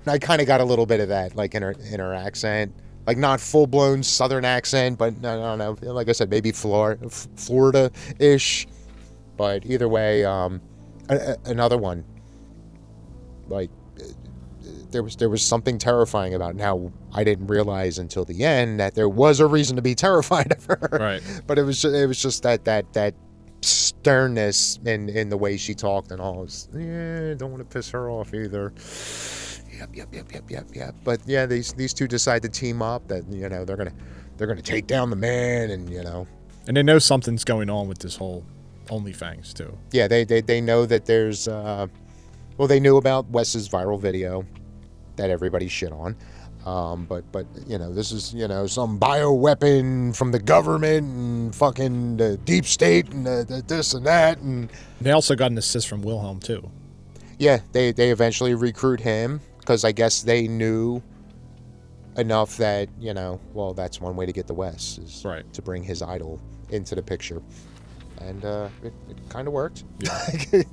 Speaker 3: And I kind of got a little bit of that, like in her accent. Like not full blown Southern accent, but no. Like I said, maybe Florida-ish. But either way, another one. Like there was something terrifying about it. Now I didn't realize until the end that there was a reason to be terrified of her.
Speaker 2: Right.
Speaker 3: But it was just that sternness in the way she talked and all. Don't want to piss her off either. Yep. But yeah, these two decide to team up. That they're gonna take down the man, and
Speaker 2: And they know something's going on with this whole OnlyFangs too.
Speaker 3: Yeah, they know that there's they knew about Wes's viral video that everybody shit on. But this is some bioweapon from the government and fucking the deep state and the this and that, and
Speaker 2: they also got an assist from Wilhelm too.
Speaker 3: Yeah, they eventually recruit him because I guess they knew enough that that's one way to get the Wes is
Speaker 2: right,
Speaker 3: to bring his idol into the picture, and it kind of worked.
Speaker 2: Yeah.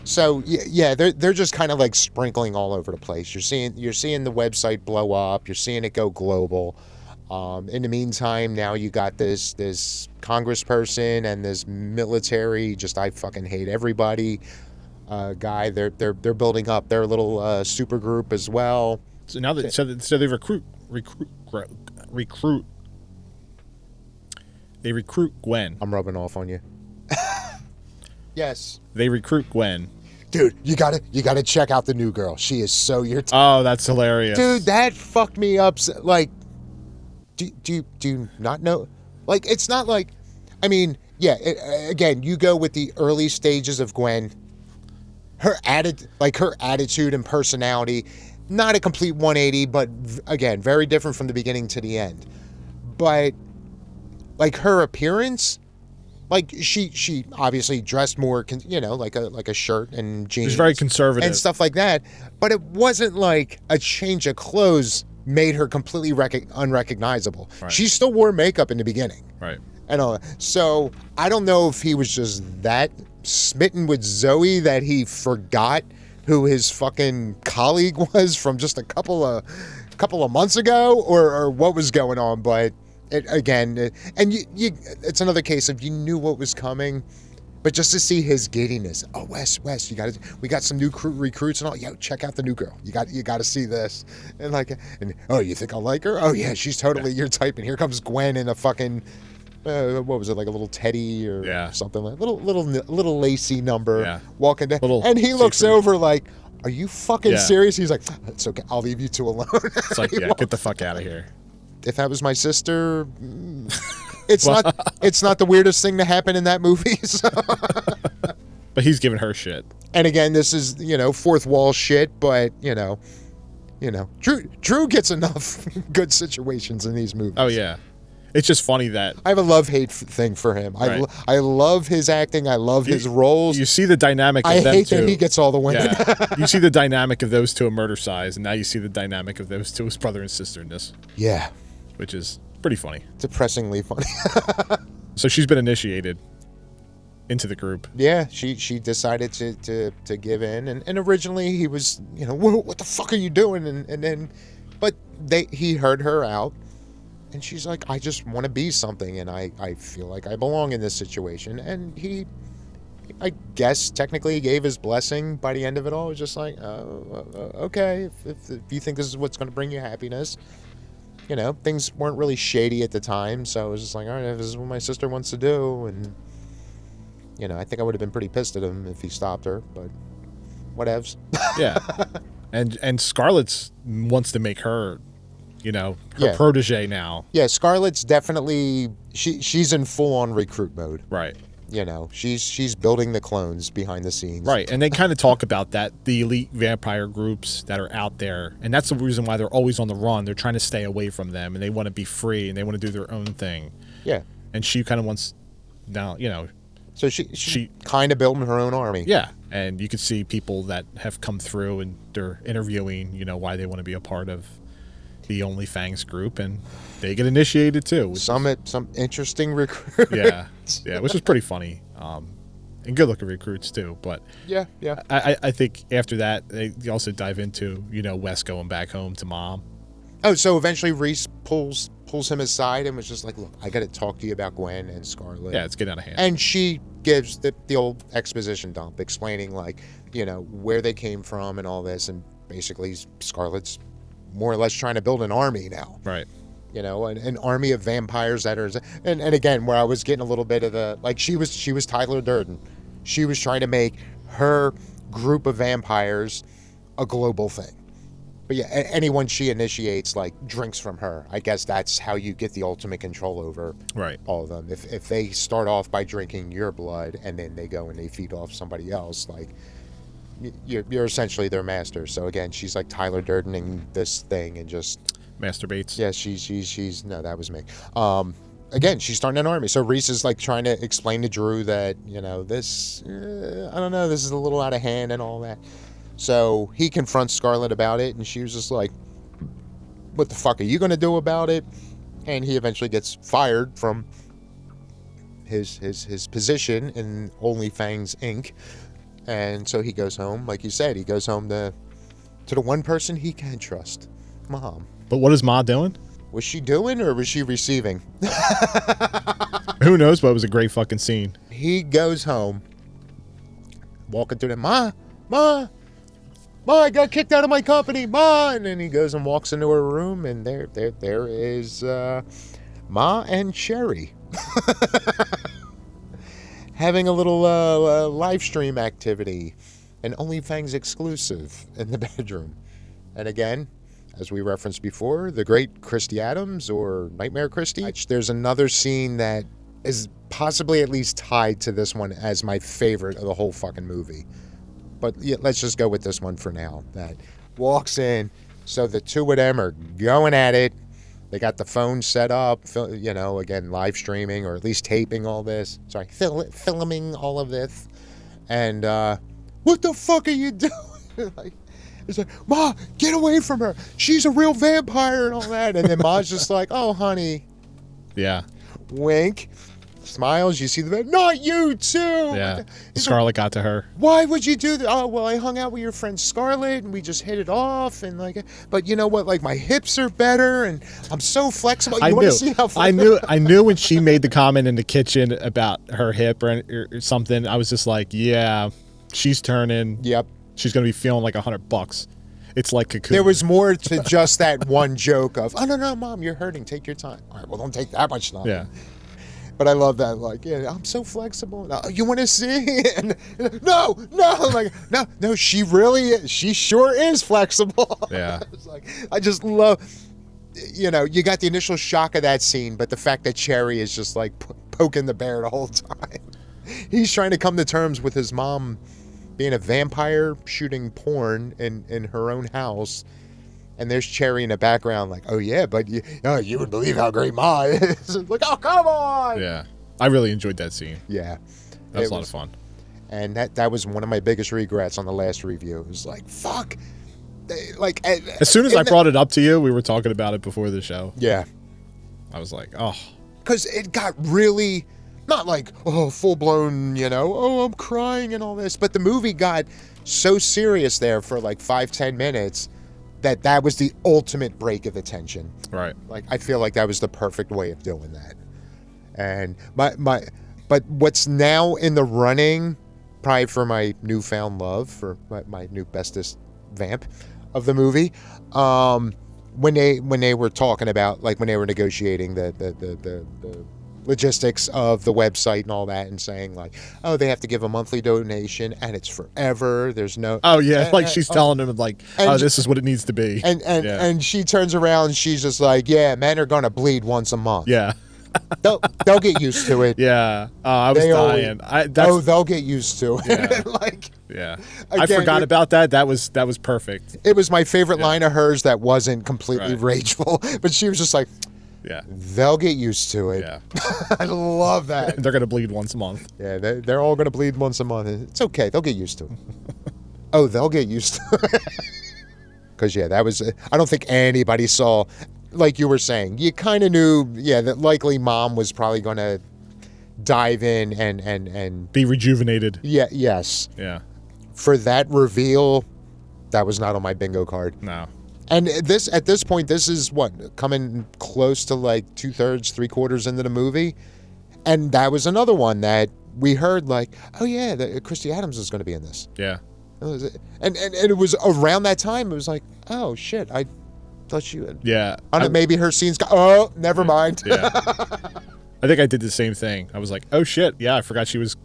Speaker 3: So yeah, they're just kind of like sprinkling all over the place. You're seeing the website blow up. You're seeing it go global. In the meantime, now you got this congressperson and this military. Just I fucking hate everybody. Guy. They're building up their little super group as well.
Speaker 2: So now that so they recruit. They recruit Gwen.
Speaker 3: I'm rubbing off on you. Yes.
Speaker 2: They recruit Gwen.
Speaker 3: Dude, you gotta check out the new girl. She is so your type.
Speaker 2: Oh, that's hilarious.
Speaker 3: Dude, that fucked me up. Like, do you not know? Like, it's not like, I mean, yeah. Again, you go with the early stages of Gwen. Her attitude and personality, not a complete 180, but again, very different from the beginning to the end. But like her appearance. Like she obviously dressed more, like a shirt and jeans.
Speaker 2: She's very conservative
Speaker 3: and stuff like that. But it wasn't like a change of clothes made her completely unrecognizable.
Speaker 2: Right.
Speaker 3: She still wore makeup in the beginning.
Speaker 2: Right.
Speaker 3: And all. So I don't know if he was just that smitten with Zoe that he forgot who his fucking colleague was from just a couple of months ago, or what was going on, but. It's another case of you knew what was coming, but just to see his giddiness. Oh, Wes, we got some new recruits and all. Yo, check out the new girl. You got to see this. And oh, you think I'll like her? Oh yeah, she's totally your type. And here comes Gwen in a fucking what was it, like a little teddy or something, like little lacy number walking down, and he looks over like, are you fucking serious? He's like, it's okay, I'll leave you two alone.
Speaker 2: It's like, get the fuck out of here.
Speaker 3: If that was my sister, it's not the weirdest thing to happen in that movie. So.
Speaker 2: But he's giving her shit.
Speaker 3: And again, this is fourth wall shit, but Drew gets enough good situations in these movies.
Speaker 2: Oh yeah, it's just funny that
Speaker 3: I have a love-hate thing for him. Right. I love his acting. I love his roles.
Speaker 2: You see the dynamic.
Speaker 3: I
Speaker 2: of them
Speaker 3: hate
Speaker 2: two.
Speaker 3: that he gets all the women.
Speaker 2: Yeah. You see the dynamic of those two a murder size, and now you see the dynamic of those two as brother and sister in this.
Speaker 3: Yeah.
Speaker 2: Which is pretty funny.
Speaker 3: Depressingly funny.
Speaker 2: So she's been initiated into the group.
Speaker 3: Yeah, she decided to give in, and originally he was, what the fuck are you doing? And then, but he heard her out, and she's like, I just want to be something, and I feel like I belong in this situation, and he, I guess technically gave his blessing by the end of it all. It was just like, okay, if you think this is what's going to bring you happiness. Things weren't really shady at the time, so I was just like, all right, if this is what my sister wants to do, and I think I would have been pretty pissed at him if he stopped her, but whatevs.
Speaker 2: Yeah, and Scarlett's wants to make her, her protege now.
Speaker 3: Yeah, Scarlett's definitely she's in full on recruit mode.
Speaker 2: Right.
Speaker 3: She's building the clones behind the scenes.
Speaker 2: Right, and they kind of talk about that, the elite vampire groups that are out there, and that's the reason why they're always on the run. They're trying to stay away from them, and they want to be free, and they want to do their own thing.
Speaker 3: Yeah.
Speaker 2: And she kind of wants, now,
Speaker 3: So she kind of building her own army.
Speaker 2: Yeah, and you could see people that have come through and they're interviewing, why they want to be a part of the OnlyFangs group, and they get initiated too.
Speaker 3: Some interesting recruits.
Speaker 2: Yeah, which is pretty funny. And good looking recruits too. But
Speaker 3: yeah.
Speaker 2: I think after that they also dive into Wes going back home to mom.
Speaker 3: Oh, so eventually Reese pulls him aside and was just like, look, I got to talk to you about Gwen and Scarlett.
Speaker 2: Yeah, it's getting out of hand.
Speaker 3: And she gives the old exposition dump explaining where they came from and all this, and basically Scarlett's more or less trying to build an army now.
Speaker 2: Right.
Speaker 3: An army of vampires that are, and again, where I was getting a little bit of the, she was Tyler Durden. She was trying to make her group of vampires a global thing. But yeah, anyone she initiates, drinks from her. I guess that's how you get the ultimate control over all of them. If they start off by drinking your blood and then they go and they feed off somebody else, you're essentially their master. So again, she's like Tyler Durdening this thing and just
Speaker 2: masturbates.
Speaker 3: Yeah, she's no, that was me. Again, she's starting an army. So Reese is trying to explain to Drew that this I don't know, this is a little out of hand and all that. So he confronts Scarlett about it, and she was just like, what the fuck are you going to do about it? And he eventually gets fired from his position in OnlyFangs Inc. And so he goes home, like you said, he goes home to the one person he can trust, Mom.
Speaker 2: But what is Ma doing?
Speaker 3: Was she doing or was she receiving?
Speaker 2: Who knows, but it was a great fucking scene.
Speaker 3: He goes home, walking through the, Ma, I got kicked out of my company, Ma. And then he goes and walks into her room, and there is Ma and Cherry having a little live stream activity, an OnlyFangs exclusive in the bedroom. And again, as we referenced before, the great Christy Adams or Nightmare Christy. There's another scene that is possibly at least tied to this one as my favorite of the whole fucking movie. But yeah, let's just go with this one for now. That walks in, so the two of them are going at it. They got the phone set up, again, live streaming or at least taping all this. Sorry, filming all of this. And what the fuck are you doing? It's like, Ma, get away from her. She's a real vampire and all that. And then Ma's just like, oh, honey.
Speaker 2: Yeah.
Speaker 3: Wink. Smiles, you see the not you too.
Speaker 2: Yeah. Scarlett got to her.
Speaker 3: Why would you do that? Oh, well, I hung out with your friend Scarlett and we just hit it off, and but you know what, my hips are better and I'm so flexible. You want to see how flexible?
Speaker 2: I knew when she made the comment in the kitchen about her hip or something, I was just like, yeah, she's turning.
Speaker 3: Yep.
Speaker 2: She's going to be feeling like $100. It's like Cocoon.
Speaker 3: There was more to just that one joke of, oh, no, Mom, you're hurting. Take your time. All right, well, don't take that much time.
Speaker 2: Yeah.
Speaker 3: But I love that, I'm so flexible. You want to see? And, no. No, she really is. She sure is flexible.
Speaker 2: Yeah.
Speaker 3: I just love, you got the initial shock of that scene, but the fact that Cherry is just poking the bear the whole time. He's trying to come to terms with his mom being a vampire shooting porn in her own house. And there's Cherry in the background oh, yeah, but you would believe how great Ma is. Oh, come on.
Speaker 2: Yeah. I really enjoyed that scene.
Speaker 3: Yeah.
Speaker 2: That was a lot of fun.
Speaker 3: And that was one of my biggest regrets on the last review. It was fuck.
Speaker 2: As soon as I brought it up to you, we were talking about it before the show.
Speaker 3: Yeah.
Speaker 2: I was like, oh.
Speaker 3: Because it got really, not full-blown, oh, I'm crying and all this. But the movie got so serious there for 5-10 minutes that was the ultimate break of the tension.
Speaker 2: Right.
Speaker 3: I feel like that was the perfect way of doing that. And but what's now in the running, probably for my newfound love, for my new bestest vamp of the movie, when they were talking about, when they were negotiating the logistics of the website and all that, and saying oh, they have to give a monthly donation and it's forever, there's no,
Speaker 2: oh yeah, she's telling them oh, this is what it needs to be,
Speaker 3: and she turns around and she's just yeah, men are gonna bleed once a month.
Speaker 2: Yeah.
Speaker 3: they'll get used to it.
Speaker 2: Yeah. I was dying.
Speaker 3: They'll get used to it.
Speaker 2: Yeah.
Speaker 3: Again,
Speaker 2: I forgot about that. That was perfect.
Speaker 3: It was my favorite line of hers that wasn't completely rageful, but she was just
Speaker 2: Yeah.
Speaker 3: They'll get used to it.
Speaker 2: Yeah.
Speaker 3: I love that.
Speaker 2: They're going to bleed once a month.
Speaker 3: Yeah, they're all going to bleed once a month. It's okay. They'll get used to it. Oh, they'll get used to it. Because, yeah, that was... I don't think anybody saw... Like you were saying, you kind of knew, yeah, that likely mom was probably going to dive in and...
Speaker 2: Be rejuvenated.
Speaker 3: Yeah, yes.
Speaker 2: Yeah.
Speaker 3: For that reveal, that was not on my bingo card.
Speaker 2: No.
Speaker 3: And this, at this point, this is what, coming close to like 2/3, 3/4 into the movie. And that was another one that we heard like, oh yeah, Christy Adams is going to be in this.
Speaker 2: Yeah.
Speaker 3: And it was around that time, it was like, oh shit, I thought you had.
Speaker 2: Yeah.
Speaker 3: Maybe her scenes got, oh, never mind.
Speaker 2: Yeah. I think I did the same thing. I was like, oh shit, yeah, I forgot she was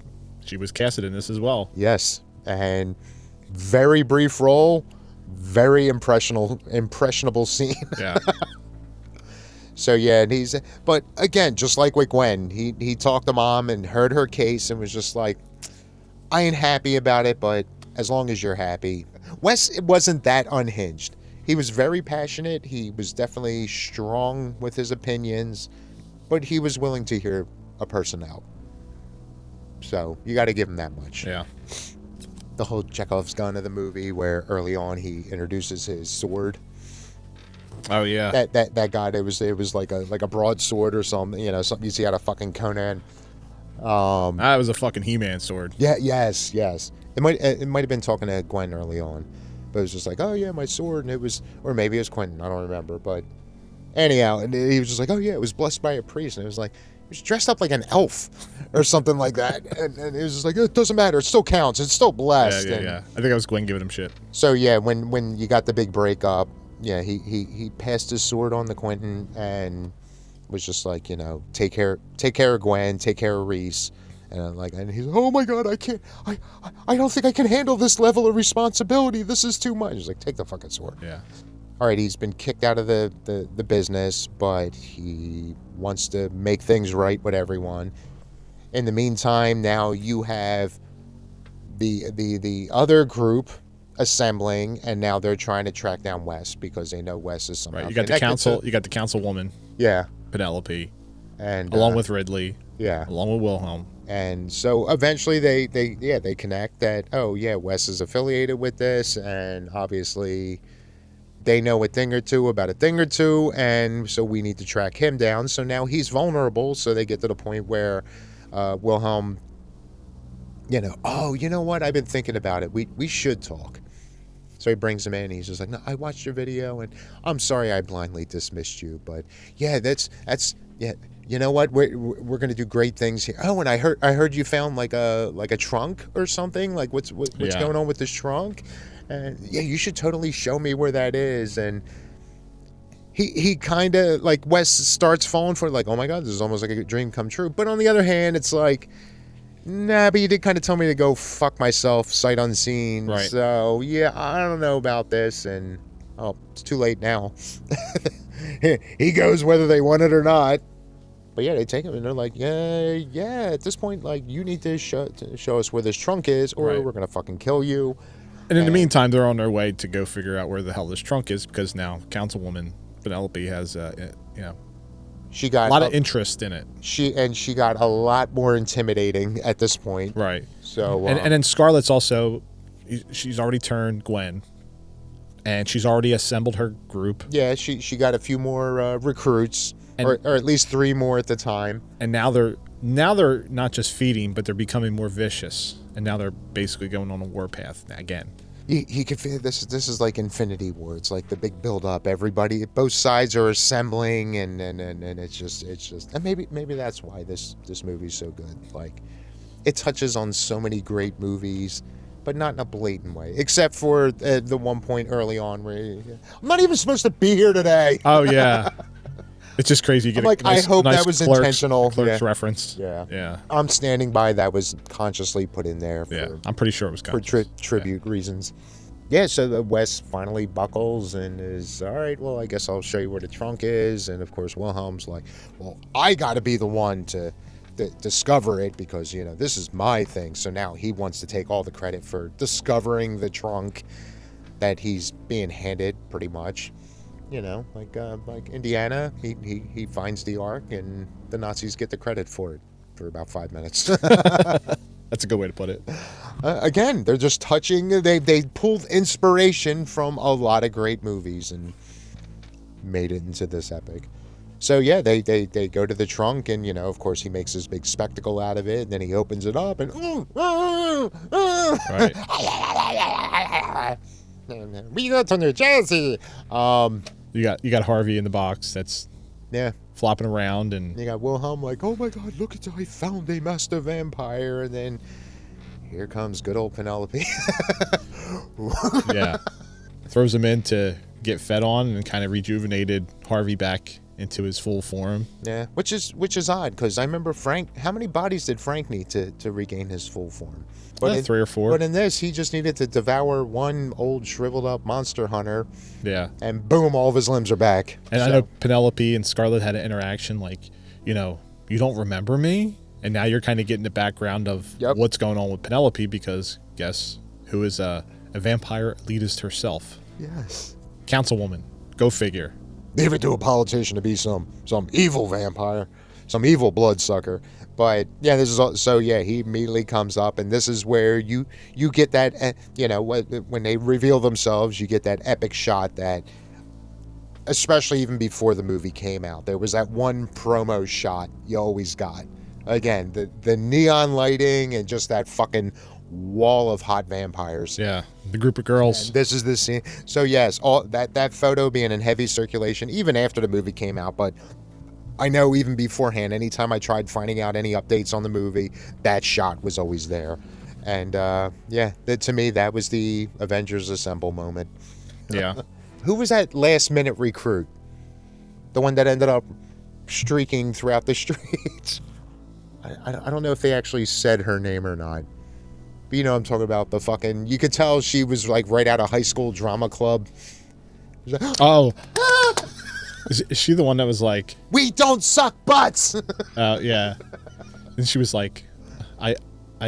Speaker 2: casted in this as well.
Speaker 3: Yes. And very brief role, very impressionable scene.
Speaker 2: Yeah.
Speaker 3: So yeah, and but again, just like with Gwen, he talked to mom and heard her case and was just like, I ain't happy about it, but as long as you're happy. Wes wasn't that unhinged. He was very passionate. He was definitely strong with his opinions, but he was willing to hear a person out. So you got to give him that much.
Speaker 2: Yeah.
Speaker 3: The whole Chekhov's gun of the movie, where early on he introduces his sword.
Speaker 2: Oh yeah.
Speaker 3: That guy. It was like a broadsword or something. You know, something you see out of fucking Conan.
Speaker 2: That was a fucking He-Man sword.
Speaker 3: Yeah. Yes. It might have been talking to Gwen early on, but it was just like, oh yeah, my sword, and it was, or maybe it was Quentin. I don't remember, but anyhow, and he was just like, oh yeah, it was blessed by a priest, and it was like, he was dressed up like an elf or something like that, and it was just like, it doesn't matter, it still counts, it's still blessed.
Speaker 2: Yeah. I think I was Gwen giving him shit.
Speaker 3: So yeah, when you got the big breakup, yeah, he passed his sword on to Quentin and was just like, you know, take care of Gwen, take care of Reese. And he's like, oh my God, I don't think I can handle this level of responsibility. This is too much. He's like, take the fucking sword.
Speaker 2: Yeah.
Speaker 3: All right, he's been kicked out of the business, but he wants to make things right with everyone. In the meantime, now you have the other group assembling, and now they're trying to track down Wes because they know Wes is somehow
Speaker 2: right. You got the council. You got the councilwoman.
Speaker 3: Yeah.
Speaker 2: Penelope.
Speaker 3: And
Speaker 2: along with Ridley.
Speaker 3: Yeah.
Speaker 2: Along with Wilhelm.
Speaker 3: And so eventually they connect that, oh yeah, Wes is affiliated with this, and obviously they know a thing or two about a thing or two, and so we need to track him down. So now he's vulnerable, so they get to the point where Wilhelm, you know, oh, you know what, I've been thinking about it. We should talk. So he brings him in, and he's just like, no, I watched your video, and I'm sorry I blindly dismissed you, but yeah, that's yeah. You know what? We're gonna do great things here. Oh, and I heard you found like a trunk or something. Like what's going on with this trunk? And yeah, you should totally show me where that is. And he kind of like Wes starts falling for it, like, oh my God, this is almost like a dream come true. But on the other hand, it's like, nah, but you did kind of tell me to go fuck myself sight unseen.
Speaker 2: Right.
Speaker 3: So yeah, I don't know about this. And oh, it's too late now. He goes whether they want it or not. But yeah, they take him and they're like, yeah. At this point, like, you need to show us where this trunk is, or we're gonna fucking kill you.
Speaker 2: And in the meantime, they're on their way to go figure out where the hell this trunk is, because now Councilwoman Penelope has,
Speaker 3: she got
Speaker 2: a lot of interest in it.
Speaker 3: She got a lot more intimidating at this point.
Speaker 2: Right.
Speaker 3: So
Speaker 2: and then Scarlett's also, she's already turned Gwen, and she's already assembled her group.
Speaker 3: Yeah, she got a few more recruits. Or at least 3 more at the time.
Speaker 2: And now they're not just feeding, but they're becoming more vicious. And now they're basically going on a warpath again.
Speaker 3: You can feel this is like Infinity War. It's like the big build up. Everybody, both sides are assembling, and it's just and maybe that's why this movie's so good. Like, it touches on so many great movies, but not in a blatant way. Except for the one point early on where I'm not even supposed to be here today.
Speaker 2: Oh yeah. It's just crazy. You get
Speaker 3: I hope
Speaker 2: nice
Speaker 3: that was
Speaker 2: Clerks,
Speaker 3: intentional.
Speaker 2: Clerks reference.
Speaker 3: Yeah. I'm standing by that was consciously put in there.
Speaker 2: I'm pretty sure it was conscious.
Speaker 3: For tribute reasons. Yeah, so Wes finally buckles and is, all right, well, I guess I'll show you where the trunk is. And, of course, Wilhelm's like, well, I got to be the one to discover it because, you know, this is my thing. So now he wants to take all the credit for discovering the trunk that he's being handed, pretty much. like Indiana, he finds the Ark, and the Nazis get the credit for it for about 5 minutes.
Speaker 2: That's a good way to put it.
Speaker 3: Again, they're just touching. They pulled inspiration from a lot of great movies and made it into this epic. So yeah, they go to the trunk, and of course he makes this big spectacle out of it, and then he opens it up and
Speaker 2: Right.
Speaker 3: we go to New Jersey.
Speaker 2: You got Harvey in the box that's
Speaker 3: Yeah.
Speaker 2: flopping around, and
Speaker 3: You got Wilhelm like, oh my God, look, I found a master vampire, and then here comes good old Penelope.
Speaker 2: yeah, throws him in to get fed on and kind of rejuvenated Harvey back into his full form.
Speaker 3: Yeah, which is odd, because I remember Frank. How many bodies did Frank need to regain his full form? But
Speaker 2: 3 or 4.
Speaker 3: But in this, he just needed to devour one old shriveled up monster hunter,
Speaker 2: Yeah,
Speaker 3: and boom, all of his limbs are back.
Speaker 2: and I know Penelope and Scarlett had an interaction like, you don't remember me, and now you're kind of getting the background of what's going on with Penelope, because guess who is a vampire elitist herself?
Speaker 3: Yes.
Speaker 2: Councilwoman. Go figure.
Speaker 3: Leave it to a politician to be some evil vampire, some evil bloodsucker. But yeah, this is so yeah. He immediately comes up, and this is where you get that when they reveal themselves, you get that epic shot that, especially even before the movie came out, there was that one promo shot you always got. Again, the neon lighting and just that fucking wall of hot vampires.
Speaker 2: Yeah, the group of girls.
Speaker 3: And this is the scene. So yes, all that photo being in heavy circulation even after the movie came out, but I know even beforehand, anytime I tried finding out any updates on the movie, that shot was always there. And to me, that was the Avengers Assemble moment.
Speaker 2: Yeah.
Speaker 3: Who was that last minute recruit? The one that ended up streaking throughout the streets. I don't know if they actually said her name or not. But I'm talking about the fucking... You could tell she was like right out of high school drama club.
Speaker 2: Oh. Is she the one that was like...
Speaker 3: We don't suck butts!
Speaker 2: Yeah. And she was like, I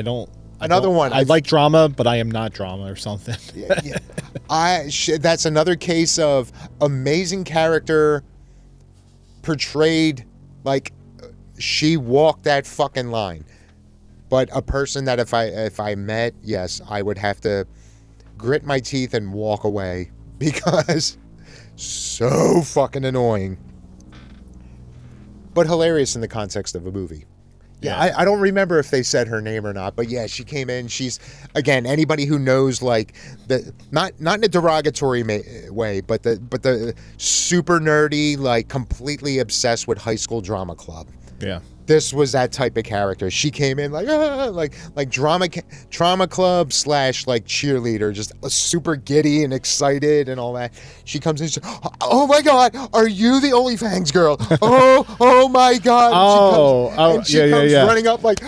Speaker 2: don't...
Speaker 3: Another one.
Speaker 2: I like drama, but I am not drama or something.
Speaker 3: Yeah. That's another case of amazing character portrayed like she walked that fucking line. But a person that if I met, yes, I would have to grit my teeth and walk away, because so fucking annoying. But hilarious in the context of a movie. Yeah, I don't remember if they said her name or not, but yeah, she came in. She's, again, anybody who knows, like, the not in a derogatory way, but the super nerdy, like, completely obsessed with high school drama club.
Speaker 2: Yeah.
Speaker 3: This was that type of character. She came in like trauma club / like cheerleader, just super giddy and excited and all that. She comes in, she's like, oh my God, are you the OnlyFangs girl? Oh my God. She comes running up like,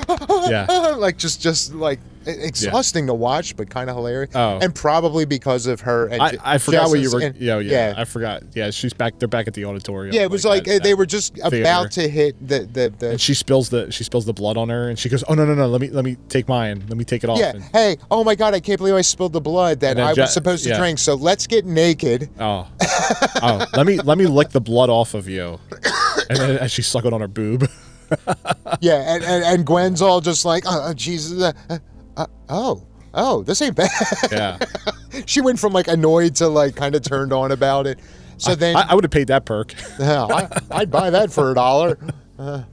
Speaker 3: like just like exhausting to watch, but kind of hilarious. Oh. And probably because of her. And
Speaker 2: I forgot what you were. Yeah. I forgot. Yeah, she's back. They're back at the auditorium.
Speaker 3: Yeah, it was like they were just about to hit the.
Speaker 2: And she spills the blood on her, and she goes, "Oh no! Let me take mine. Let me take it off."
Speaker 3: Yeah. Hey, oh my God! I can't believe I spilled the blood that I was supposed to drink. So let's get naked.
Speaker 2: Oh. Let me lick the blood off of you, and then as she suck it on her boob.
Speaker 3: Yeah, and Gwen's all just like, oh Jesus. This ain't bad. Yeah. She went from like annoyed to like kind of turned on about it. So then
Speaker 2: I would have paid that perk.
Speaker 3: I'd buy that for $1.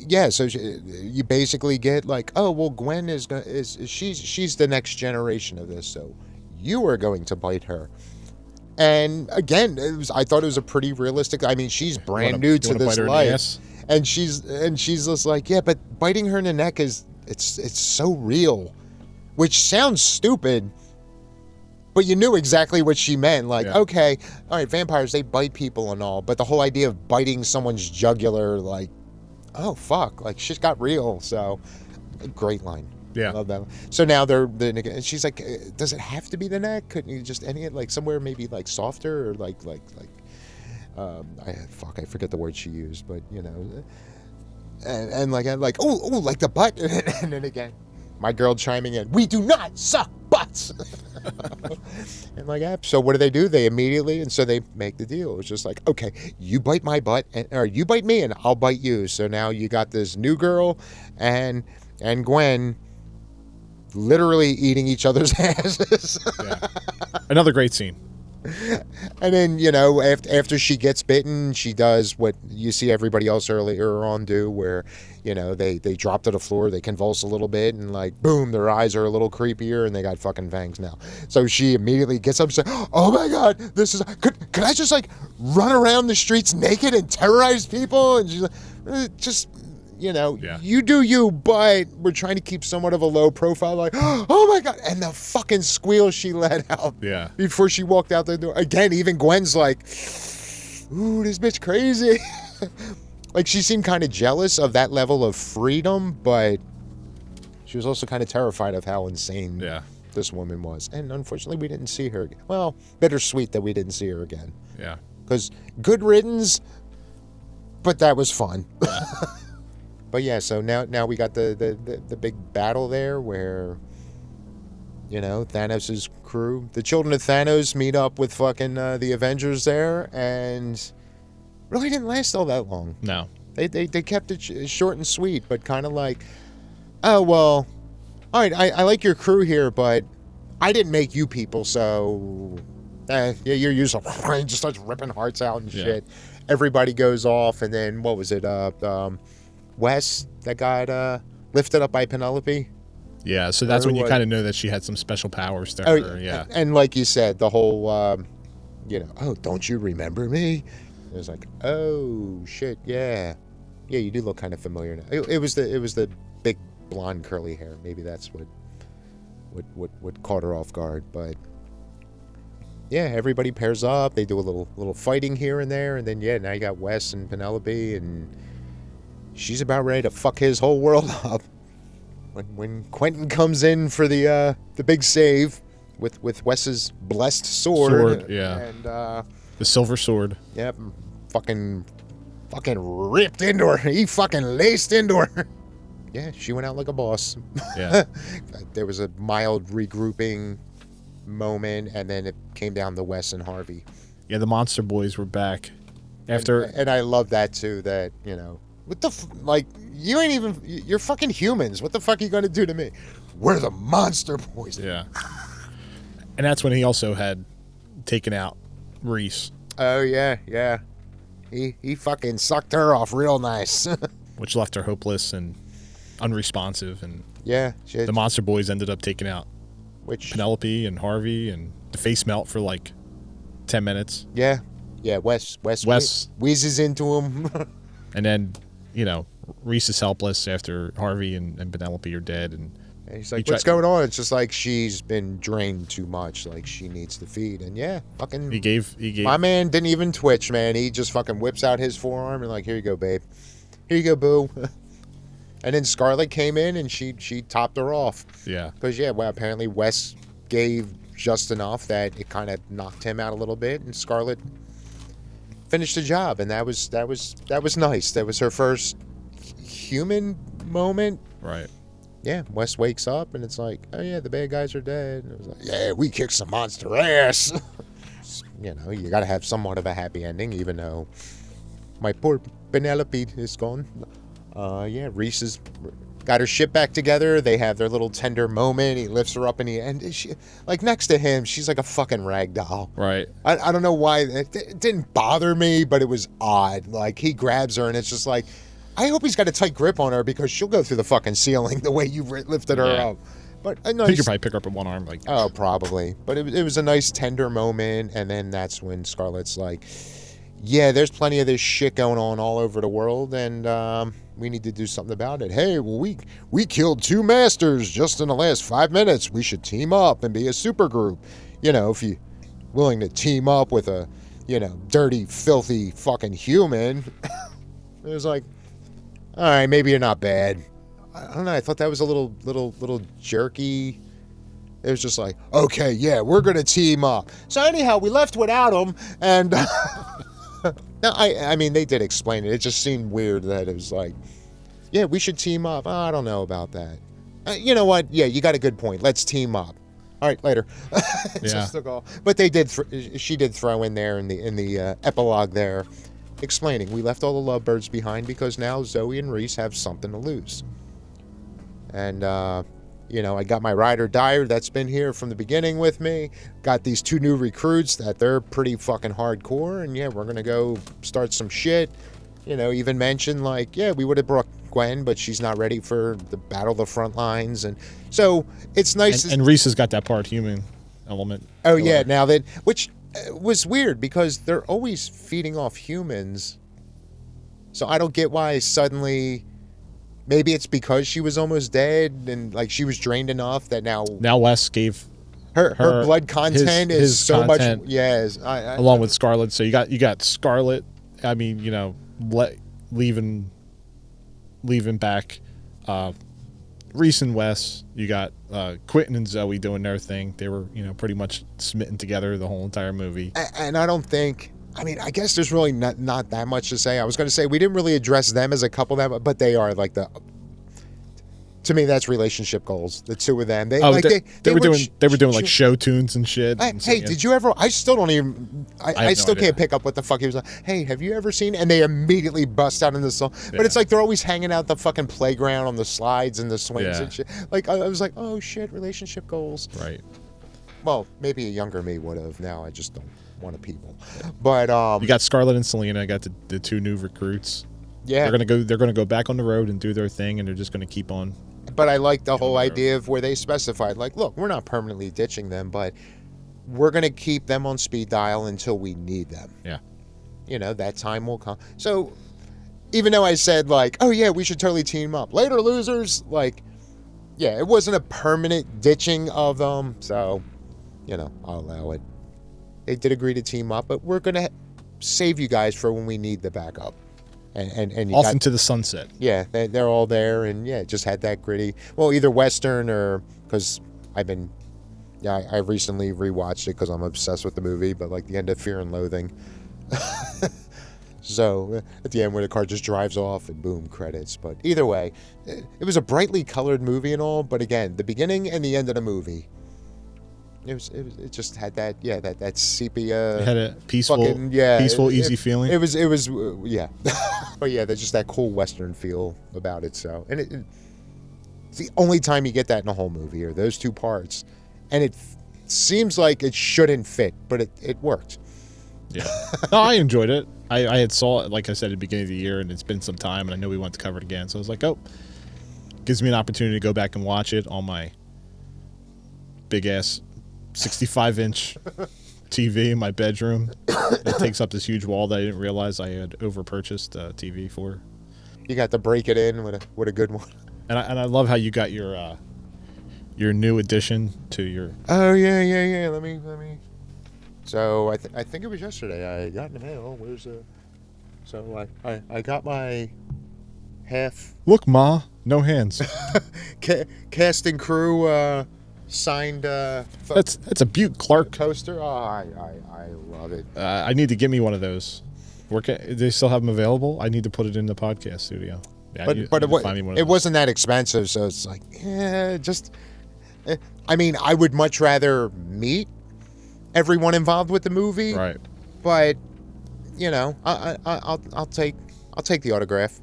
Speaker 3: Yeah, so you basically get like, oh well, Gwen she's the next generation of this, so you are going to bite her. And again, I thought it was a pretty realistic. I mean, she's brand new to this life, and she's just like, yeah, but biting her in the neck it's so real, which sounds stupid, but you knew exactly what she meant. Like, okay, all right, vampires, they bite people and all, but the whole idea of biting someone's jugular, like, oh fuck, like shit got real. So, great line.
Speaker 2: Yeah,
Speaker 3: love that. So now and she's like, does it have to be the neck? Couldn't you just like somewhere maybe like softer or like I forget the word she used, but and like oh like the butt, and then again. my girl chiming in, we do not suck butts. And like, so what do? They immediately, and so they make the deal. It was just like, okay, you bite my butt, or you bite me, and I'll bite you. So now you got this new girl and Gwen literally eating each other's asses.
Speaker 2: Yeah. Another great scene.
Speaker 3: And then, after she gets bitten, she does what you see everybody else earlier on do, where, they drop to the floor, they convulse a little bit, and like, boom, their eyes are a little creepier, and they got fucking fangs now. So she immediately gets up and says, oh my God, could I just like run around the streets naked and terrorize people? And she's like, you do you, but we're trying to keep somewhat of a low profile, like, oh my God. And the fucking squeal she let out before she walked out the door. Again, even Gwen's like, ooh, this bitch crazy. Like, she seemed kind of jealous of that level of freedom, but she was also kind of terrified of how insane this woman was. And unfortunately, we didn't see her again. Well, bittersweet that we didn't see her again.
Speaker 2: Yeah.
Speaker 3: Because good riddance, but that was fun. Yeah. But yeah, so now we got the big battle there where, Thanos' crew, the children of Thanos, meet up with fucking the Avengers there, and really didn't last all that long.
Speaker 2: No.
Speaker 3: They kept it short and sweet, but kind of like, oh, well, all right, I like your crew here, but I didn't make you people, so you're useless. Just starts ripping hearts out and shit. Everybody goes off, and then, what was it, Wes that got lifted up by Penelope.
Speaker 2: Yeah, so that's when you kind of know that she had some special powers to her. Yeah,
Speaker 3: and like you said, the whole, oh, don't you remember me? It was like, oh shit, yeah, you do look kind of familiar now. It was the big blonde curly hair. Maybe that's what caught her off guard. But yeah, everybody pairs up. They do a little fighting here and there, and then now you got Wes and Penelope and. She's about ready to fuck his whole world up when Quentin comes in for the big save with Wes's blessed sword.
Speaker 2: And the silver sword.
Speaker 3: Yep, fucking ripped into her. He fucking laced into her. Yeah, she went out like a boss.
Speaker 2: Yeah.
Speaker 3: There was a mild regrouping moment, and then it came down to Wes and Harvey.
Speaker 2: Yeah, the Monster Boys were back after,
Speaker 3: and I love that too. That what the you ain't even, you're fucking humans. What the fuck are you gonna do to me? We're the Monster Boys.
Speaker 2: Yeah. And that's when he also had taken out Reese.
Speaker 3: Oh yeah. He fucking sucked her off real nice.
Speaker 2: Which left her hopeless and unresponsive, and
Speaker 3: the
Speaker 2: Monster Boys ended up taking out Penelope and Harvey, and the face melt for like 10 minutes.
Speaker 3: Yeah, Wes wheezes into him.
Speaker 2: And then, Reese is helpless after Harvey and Penelope are dead, and
Speaker 3: he's like, what's going on? It's just like she's been drained too much, like she needs to feed. And fucking
Speaker 2: he gave
Speaker 3: my man didn't even twitch, man. He just fucking whips out his forearm and like, here you go, babe. Here you go, boo. And then Scarlet came in and she topped her off.
Speaker 2: Yeah.
Speaker 3: Because apparently Wes gave just enough that it kind of knocked him out a little bit, and Scarlet finished the job, and that was nice. That was her first human moment.
Speaker 2: Right.
Speaker 3: Yeah, Wes wakes up and it's like, oh yeah, the bad guys are dead. And it was like, yeah, we kicked some monster ass. You got to have somewhat of a happy ending, even though my poor Penelope is gone. Reese has got her shit back together. They have their little tender moment. He lifts her up and she, like, next to him, she's like a fucking rag doll.
Speaker 2: Right.
Speaker 3: I don't know why. It didn't bother me, but it was odd. Like, he grabs her and it's just like, I hope he's got a tight grip on her because she'll go through the fucking ceiling the way you lifted her up. But a nice,
Speaker 2: you could probably pick her up with one arm.
Speaker 3: Oh, probably. But it was a nice tender moment, and then that's when Scarlet's like, yeah, there's plenty of this shit going on all over the world, and we need to do something about it. Hey, well, we killed 2 masters just in the last 5 minutes. We should team up and be a super group. If you're willing to team up with a, dirty, filthy fucking human. It was like, all right, maybe you're not bad. I don't know. I thought that was a little jerky. It was just like, okay, yeah, we're gonna team up. So anyhow, we left without him, and no, I mean they did explain it. It just seemed weird that it was like, yeah, we should team up. Oh, I don't know about that. You know what? Yeah, you got a good point. Let's team up. All right, later. Just took off. But they did. She did throw in there in the epilogue there, explaining we left all the lovebirds behind because now Zoe and Reese have something to lose. And I got my ride or die that's been here from the beginning with me. Got these 2 new recruits that they're pretty fucking hardcore, and yeah, we're gonna go start some shit. Even mentioned we would have brought Gwen, but she's not ready for the battle of the front lines, and so it's nice.
Speaker 2: And Reese has got that part human element.
Speaker 3: Oh yeah, now that which was weird because they're always feeding off humans, so I don't get why suddenly. Maybe it's because she was almost dead and she was drained enough that now
Speaker 2: Wes gave
Speaker 3: her blood content is so content, much. Yes,
Speaker 2: along with Scarlet. So you got Scarlet. I mean, leaving back Reese and Wes. You got Quentin and Zoe doing their thing. They were pretty much smitten together the whole entire movie.
Speaker 3: And I don't think. I mean, I guess there's really not that much to say. I was going to say we didn't really address them as a couple, but they are to me, that's relationship goals. The 2 of them. They were doing show tunes and shit.
Speaker 2: Hey,
Speaker 3: did you ever? I still don't even. I still can't pick up what the fuck he was like. Hey, have you ever seen? And they immediately bust out in the song. But it's like they're always hanging out the fucking playground on the slides and the swings and shit. I was like, oh shit, relationship goals.
Speaker 2: Right.
Speaker 3: Well, maybe a younger me would have. Now I just don't want to people. But
Speaker 2: you got Scarlett and Selena. I got the 2 new recruits.
Speaker 3: Yeah.
Speaker 2: They're gonna go back on the road and do their thing, and they're just gonna keep on.
Speaker 3: But I like the whole idea of where they specified, look, we're not permanently ditching them, but we're going to keep them on speed dial until we need them.
Speaker 2: Yeah.
Speaker 3: That time will come. So even though I said, oh, yeah, we should totally team up. Later, losers. It wasn't a permanent ditching of them. So, I'll allow it. They did agree to team up, but we're going to save you guys for when we need the backup. And
Speaker 2: off into the sunset.
Speaker 3: Yeah, they're all there, and just had that gritty. Well, either Western or because I recently rewatched it because I'm obsessed with the movie. But the end of Fear and Loathing. So at the end where the car just drives off and boom, credits. But either way, it was a brightly colored movie and all. But again, the beginning and the end of the movie. It just had that sepia.
Speaker 2: It had a peaceful, easy feeling.
Speaker 3: It was yeah. But yeah, there's just that cool Western feel about it. So, and it's the only time you get that in the whole movie, or those 2 parts, and it seems like it shouldn't fit, but it worked.
Speaker 2: Yeah, no, I enjoyed it. I had saw it, like I said, at the beginning of the year, and it's been some time, and I know we want to cover it again, so I was like, oh, gives me an opportunity to go back and watch it on my big ass 65-inch TV in my bedroom. It takes up this huge wall that I didn't realize I had over-purchased a TV for.
Speaker 3: You got to break it in with a good one.
Speaker 2: And I love how you got your new addition to your.
Speaker 3: Oh yeah. Let me. So I think it was yesterday. I got in the mail. Where's the? So I got my half.
Speaker 2: Look, Ma, no hands.
Speaker 3: Cast and crew. Signed
Speaker 2: that's a Butte Clark
Speaker 3: poster. Oh, I love it.
Speaker 2: I need to get me one of those. Do they still have them available? I need to put it in the podcast studio. Yeah,
Speaker 3: it wasn't that expensive, so it's I mean, I would much rather meet everyone involved with the movie,
Speaker 2: right?
Speaker 3: But I'll take the autograph.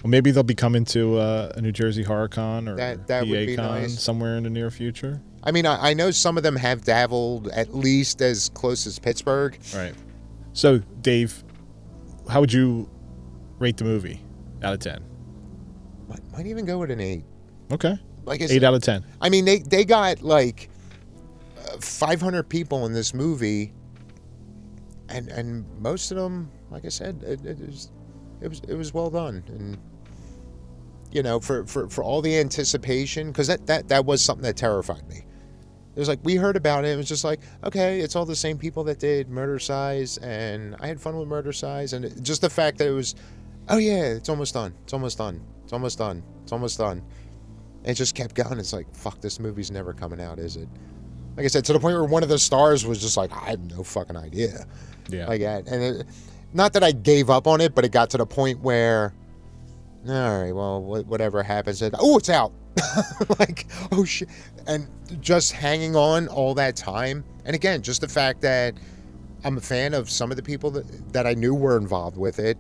Speaker 2: Well, maybe they'll be coming to a New Jersey HorrorCon or
Speaker 3: that would be
Speaker 2: PA-Con
Speaker 3: nice.
Speaker 2: Somewhere in the near future.
Speaker 3: I mean, I know some of them have dabbled at least as close as Pittsburgh.
Speaker 2: Right. So, Dave, how would you rate the movie out of 10?
Speaker 3: Might even go with an 8.
Speaker 2: Okay.
Speaker 3: 8
Speaker 2: out of 10.
Speaker 3: I mean, they got 500 people in this movie, and most of them, like I said, it was well done, and for all the anticipation, because that was something that terrified me. It was we heard about it. It was just okay, it's all the same people that did Murder Size, and I had fun with Murder Size, and just the fact that it was, oh yeah, it's almost done. It's almost done. It's almost done. It's almost done. And it just kept going. It's fuck, this movie's never coming out, is it? Like I said, to the point where one of the stars was just I have no fucking idea.
Speaker 2: Yeah.
Speaker 3: And not that I gave up on it, but it got to the point where, all right, well, whatever happens. Oh, it's out. Like, oh shit. And just hanging on all that time. And again, just the fact that I'm a fan of some of the people that I knew were involved with it.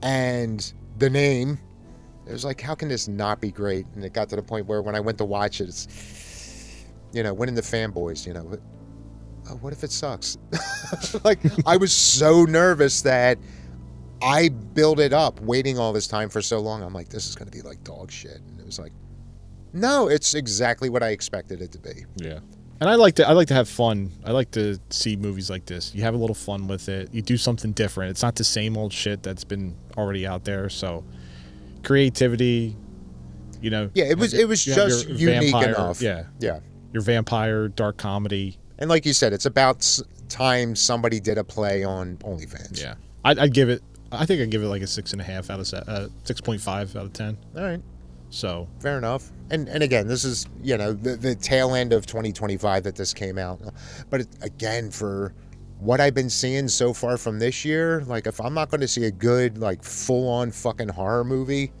Speaker 3: And the name, it was like, how can this not be great? And it got to the point where when I went to watch it, it's, went into fanboys, oh, what if it sucks? Like, I was so nervous that I built it up waiting all this time for so long. I'm like, this is going to be like dog shit. And it was like, no, it's exactly what I expected it to be.
Speaker 2: Yeah. And I like to have fun. I like to see movies like this. You have a little fun with it. You do something different. It's not the same old shit that's been already out there. So creativity,
Speaker 3: Yeah, it was just unique
Speaker 2: vampire,
Speaker 3: enough.
Speaker 2: Yeah.
Speaker 3: Yeah.
Speaker 2: Your vampire, dark comedy.
Speaker 3: And like you said, it's about time somebody did a play on OnlyFans.
Speaker 2: Yeah. I'd give it, I think I'd give it like a 6.5 out of 6.5 out of 10.
Speaker 3: All right.
Speaker 2: So
Speaker 3: fair enough. And again, this is, the tail end of 2025 that this came out. But again, for what I've been seeing so far from this year, like, if I'm not going to see a good, like, full-on fucking horror movie,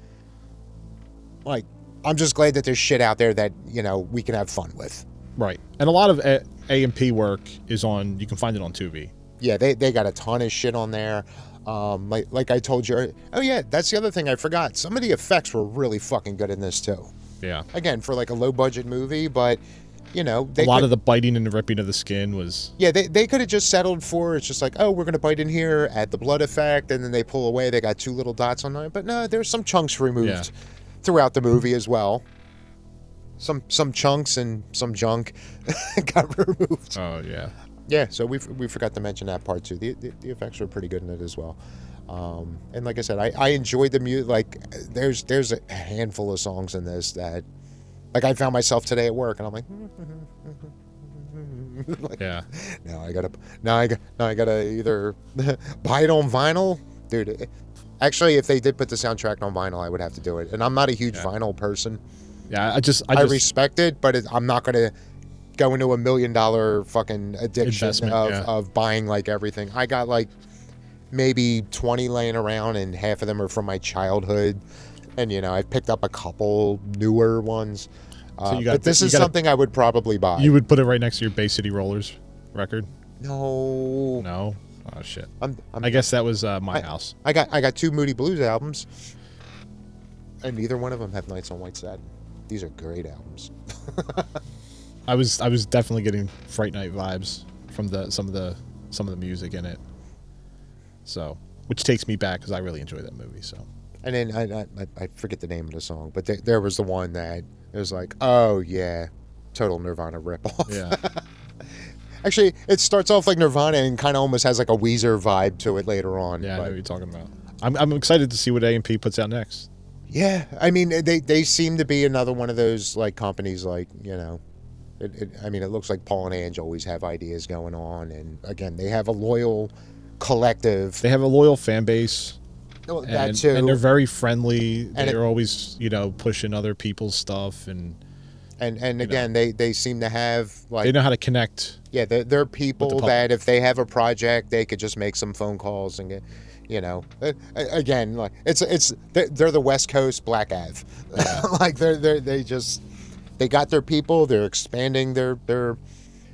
Speaker 3: like, I'm just glad that there's shit out there that, we can have fun with.
Speaker 2: right. And a lot of A&P work is on, you can find it on Tubi.
Speaker 3: Yeah, they got a ton of shit on there. Like I told you. Oh yeah, that's the other thing I forgot. Some of the effects were really fucking good in this too.
Speaker 2: Yeah.
Speaker 3: Again, for like a low budget movie, but a
Speaker 2: lot of the biting and the ripping of the skin was.
Speaker 3: Yeah, they could have just settled for, it's just like, oh, we're gonna bite in here, add the blood effect, and then they pull away. They got 2 little dots on it, but no, there's some chunks removed throughout the movie as well. Some chunks and some junk got removed.
Speaker 2: Oh yeah.
Speaker 3: Yeah, so we forgot to mention that part too. The effects were pretty good in it as well. And like I said, I enjoyed the music. Like, there's a handful of songs in this that, like, I found myself today at work, and I'm like, like,
Speaker 2: Yeah.
Speaker 3: now I gotta either buy it on vinyl, dude. Actually, if they did put the soundtrack on vinyl, I would have to do it. And I'm not a huge vinyl person.
Speaker 2: Yeah, I just
Speaker 3: respect it, but I'm not gonna go into $1 million fucking addiction of buying like everything. I got like maybe 20 laying around, and half of them are from my childhood, and I picked up a couple newer ones. But this is something I would probably buy.
Speaker 2: You would put it right next to your Bay City Rollers record?
Speaker 3: No.
Speaker 2: Oh shit. I guess that was my house.
Speaker 3: I got 2 Moody Blues albums, and neither one of them have Nights on White Satin. These are great albums.
Speaker 2: I was definitely getting Fright Night vibes from some of the music in it. So, which takes me back because I really enjoy that movie. So,
Speaker 3: and then I forget the name of the song, but there was the one that it was like, oh yeah, total Nirvana ripoff.
Speaker 2: Yeah.
Speaker 3: Actually, it starts off like Nirvana and kind of almost has like a Weezer vibe to it later on.
Speaker 2: Yeah, I know what you're talking about. I'm excited to see what A&P puts out next.
Speaker 3: Yeah, I mean they seem to be another one of those like companies, like it looks like Paul and Ange always have ideas going on, and again, they have a loyal collective.
Speaker 2: They have a loyal fan base.
Speaker 3: Well, that too.
Speaker 2: And they're very friendly. And they're always, pushing other people's stuff, and
Speaker 3: again, they seem to have like, they
Speaker 2: know how to connect.
Speaker 3: Yeah, they're people that if they have a project, they could just make some phone calls and get, again, like they're the West Coast Black Ave. Yeah. Like they got their people. They're expanding their.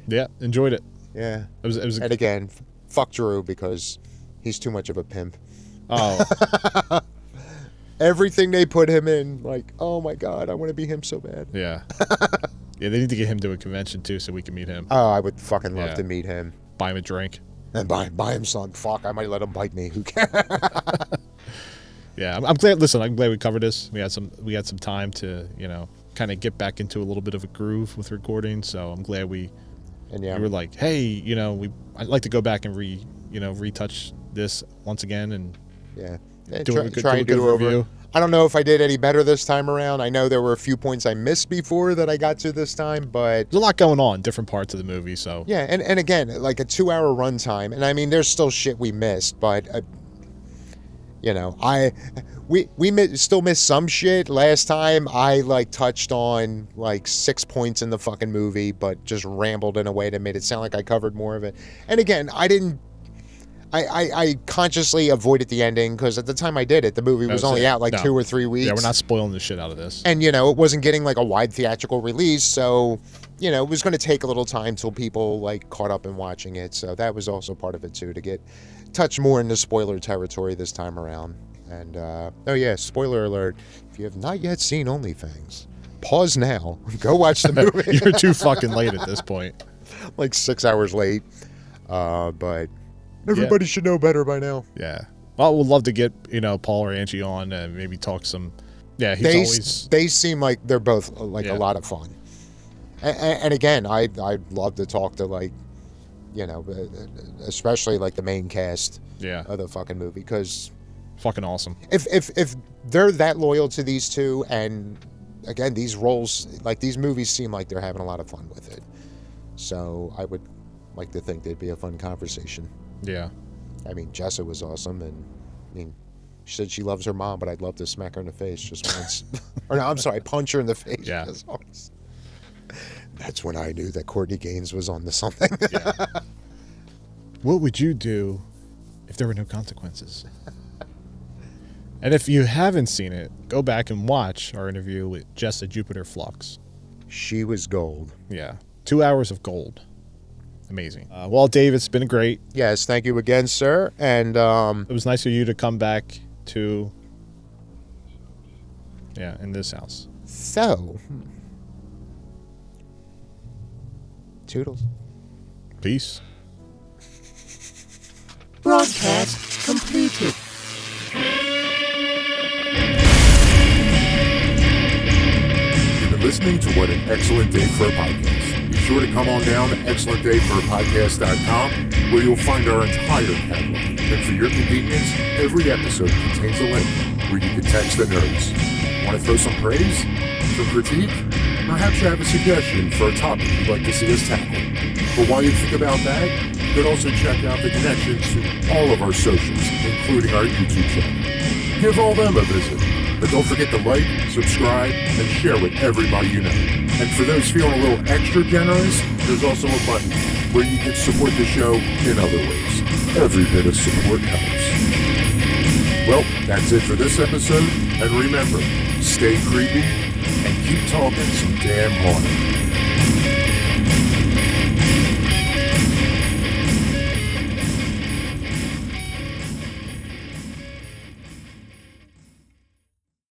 Speaker 2: Yeah, enjoyed it.
Speaker 3: Yeah,
Speaker 2: it was.
Speaker 3: And again, fuck Drew because he's too much of a pimp.
Speaker 2: Oh.
Speaker 3: Everything they put him in, like, oh my god, I want to be him so bad.
Speaker 2: Yeah. Yeah, they need to get him to a convention too, so we can meet him.
Speaker 3: Oh, I would fucking love to meet him.
Speaker 2: Buy him a drink.
Speaker 3: And buy him some. Fuck, I might let him bite me. Who cares?
Speaker 2: Yeah, I'm glad. Listen, I'm glad we covered this. We had some time to, kind of get back into a little bit of a groove with recording. So I'm glad we were like, hey, I'd like to go back and retouch this once again and
Speaker 3: try and do over. Review. I don't know if I did any better this time around. I know there were a few points I missed before that I got to this time, but
Speaker 2: there's a lot going on, different parts of the movie. So
Speaker 3: yeah, and again, like a 2-hour runtime, and I mean, there's still shit we missed, but we still missed some shit. Last time I like touched on like 6 points in the fucking movie, but just rambled in a way that made it sound like I covered more of it. And again, I I consciously avoided the ending because at the time I did it, the movie was only out like 2 or 3 weeks.
Speaker 2: Yeah, we're not spoiling the shit out of this.
Speaker 3: And, it wasn't getting like a wide theatrical release. So, it was going to take a little time till people like caught up in watching it. So that was also part of it too, to get touch more into spoiler territory this time around. And, oh yeah, spoiler alert. If you have not yet seen OnlyFangs, pause now. Go watch the movie.
Speaker 2: You're too fucking late at this point.
Speaker 3: Like 6 hours late. But everybody should know better by now.
Speaker 2: Yeah. Well, we'd love to get, Paul or Angie on and maybe talk some. Yeah,
Speaker 3: they seem like they're both like a lot of fun. And again, I'd love to talk to like, especially like the main cast of the fucking movie, because
Speaker 2: fucking awesome.
Speaker 3: If they're that loyal to these two, and again, these roles, like these movies seem like they're having a lot of fun with it. So I would like to think they'd be a fun conversation.
Speaker 2: Yeah.
Speaker 3: I mean, Jessa was awesome, and she said she loves her mom, but I'd love to smack her in the face just once. Or no, I'm sorry, punch her in the face.
Speaker 2: Yeah.
Speaker 3: Just once. That's when I knew that Courtney Gaines was on to something.
Speaker 2: Yeah. What would you do if there were no consequences? And if you haven't seen it, go back and watch our interview with Jessa Jupiter Flux.
Speaker 3: She was gold.
Speaker 2: Yeah. 2 hours of gold. Amazing. Well, Dave, it's been great.
Speaker 3: Yes, thank you again, sir. And
Speaker 2: it was nice of you to come back to, in this house.
Speaker 3: So, toodles.
Speaker 2: Peace.
Speaker 3: Broadcast completed.
Speaker 4: You've been listening to What an Excellent Day for a Podcast. Be sure to come on down to excellentdayforapodcast.com, where you'll find our entire catalog. And for your convenience, every episode contains a link where you can text the nerds. Want to throw some praise? Some critique? Perhaps you have a suggestion for a topic you'd like to see us tackle. But while you think about that, you could also check out the connections to all of our socials, including our YouTube channel. Give all them a visit. But don't forget to like, subscribe, and share with everybody you know. And for those feeling a little extra generous, there's also a button where you can support the show in other ways. Every bit of support helps. Well, that's it for this episode. And remember, stay creepy and keep talking some damn hard.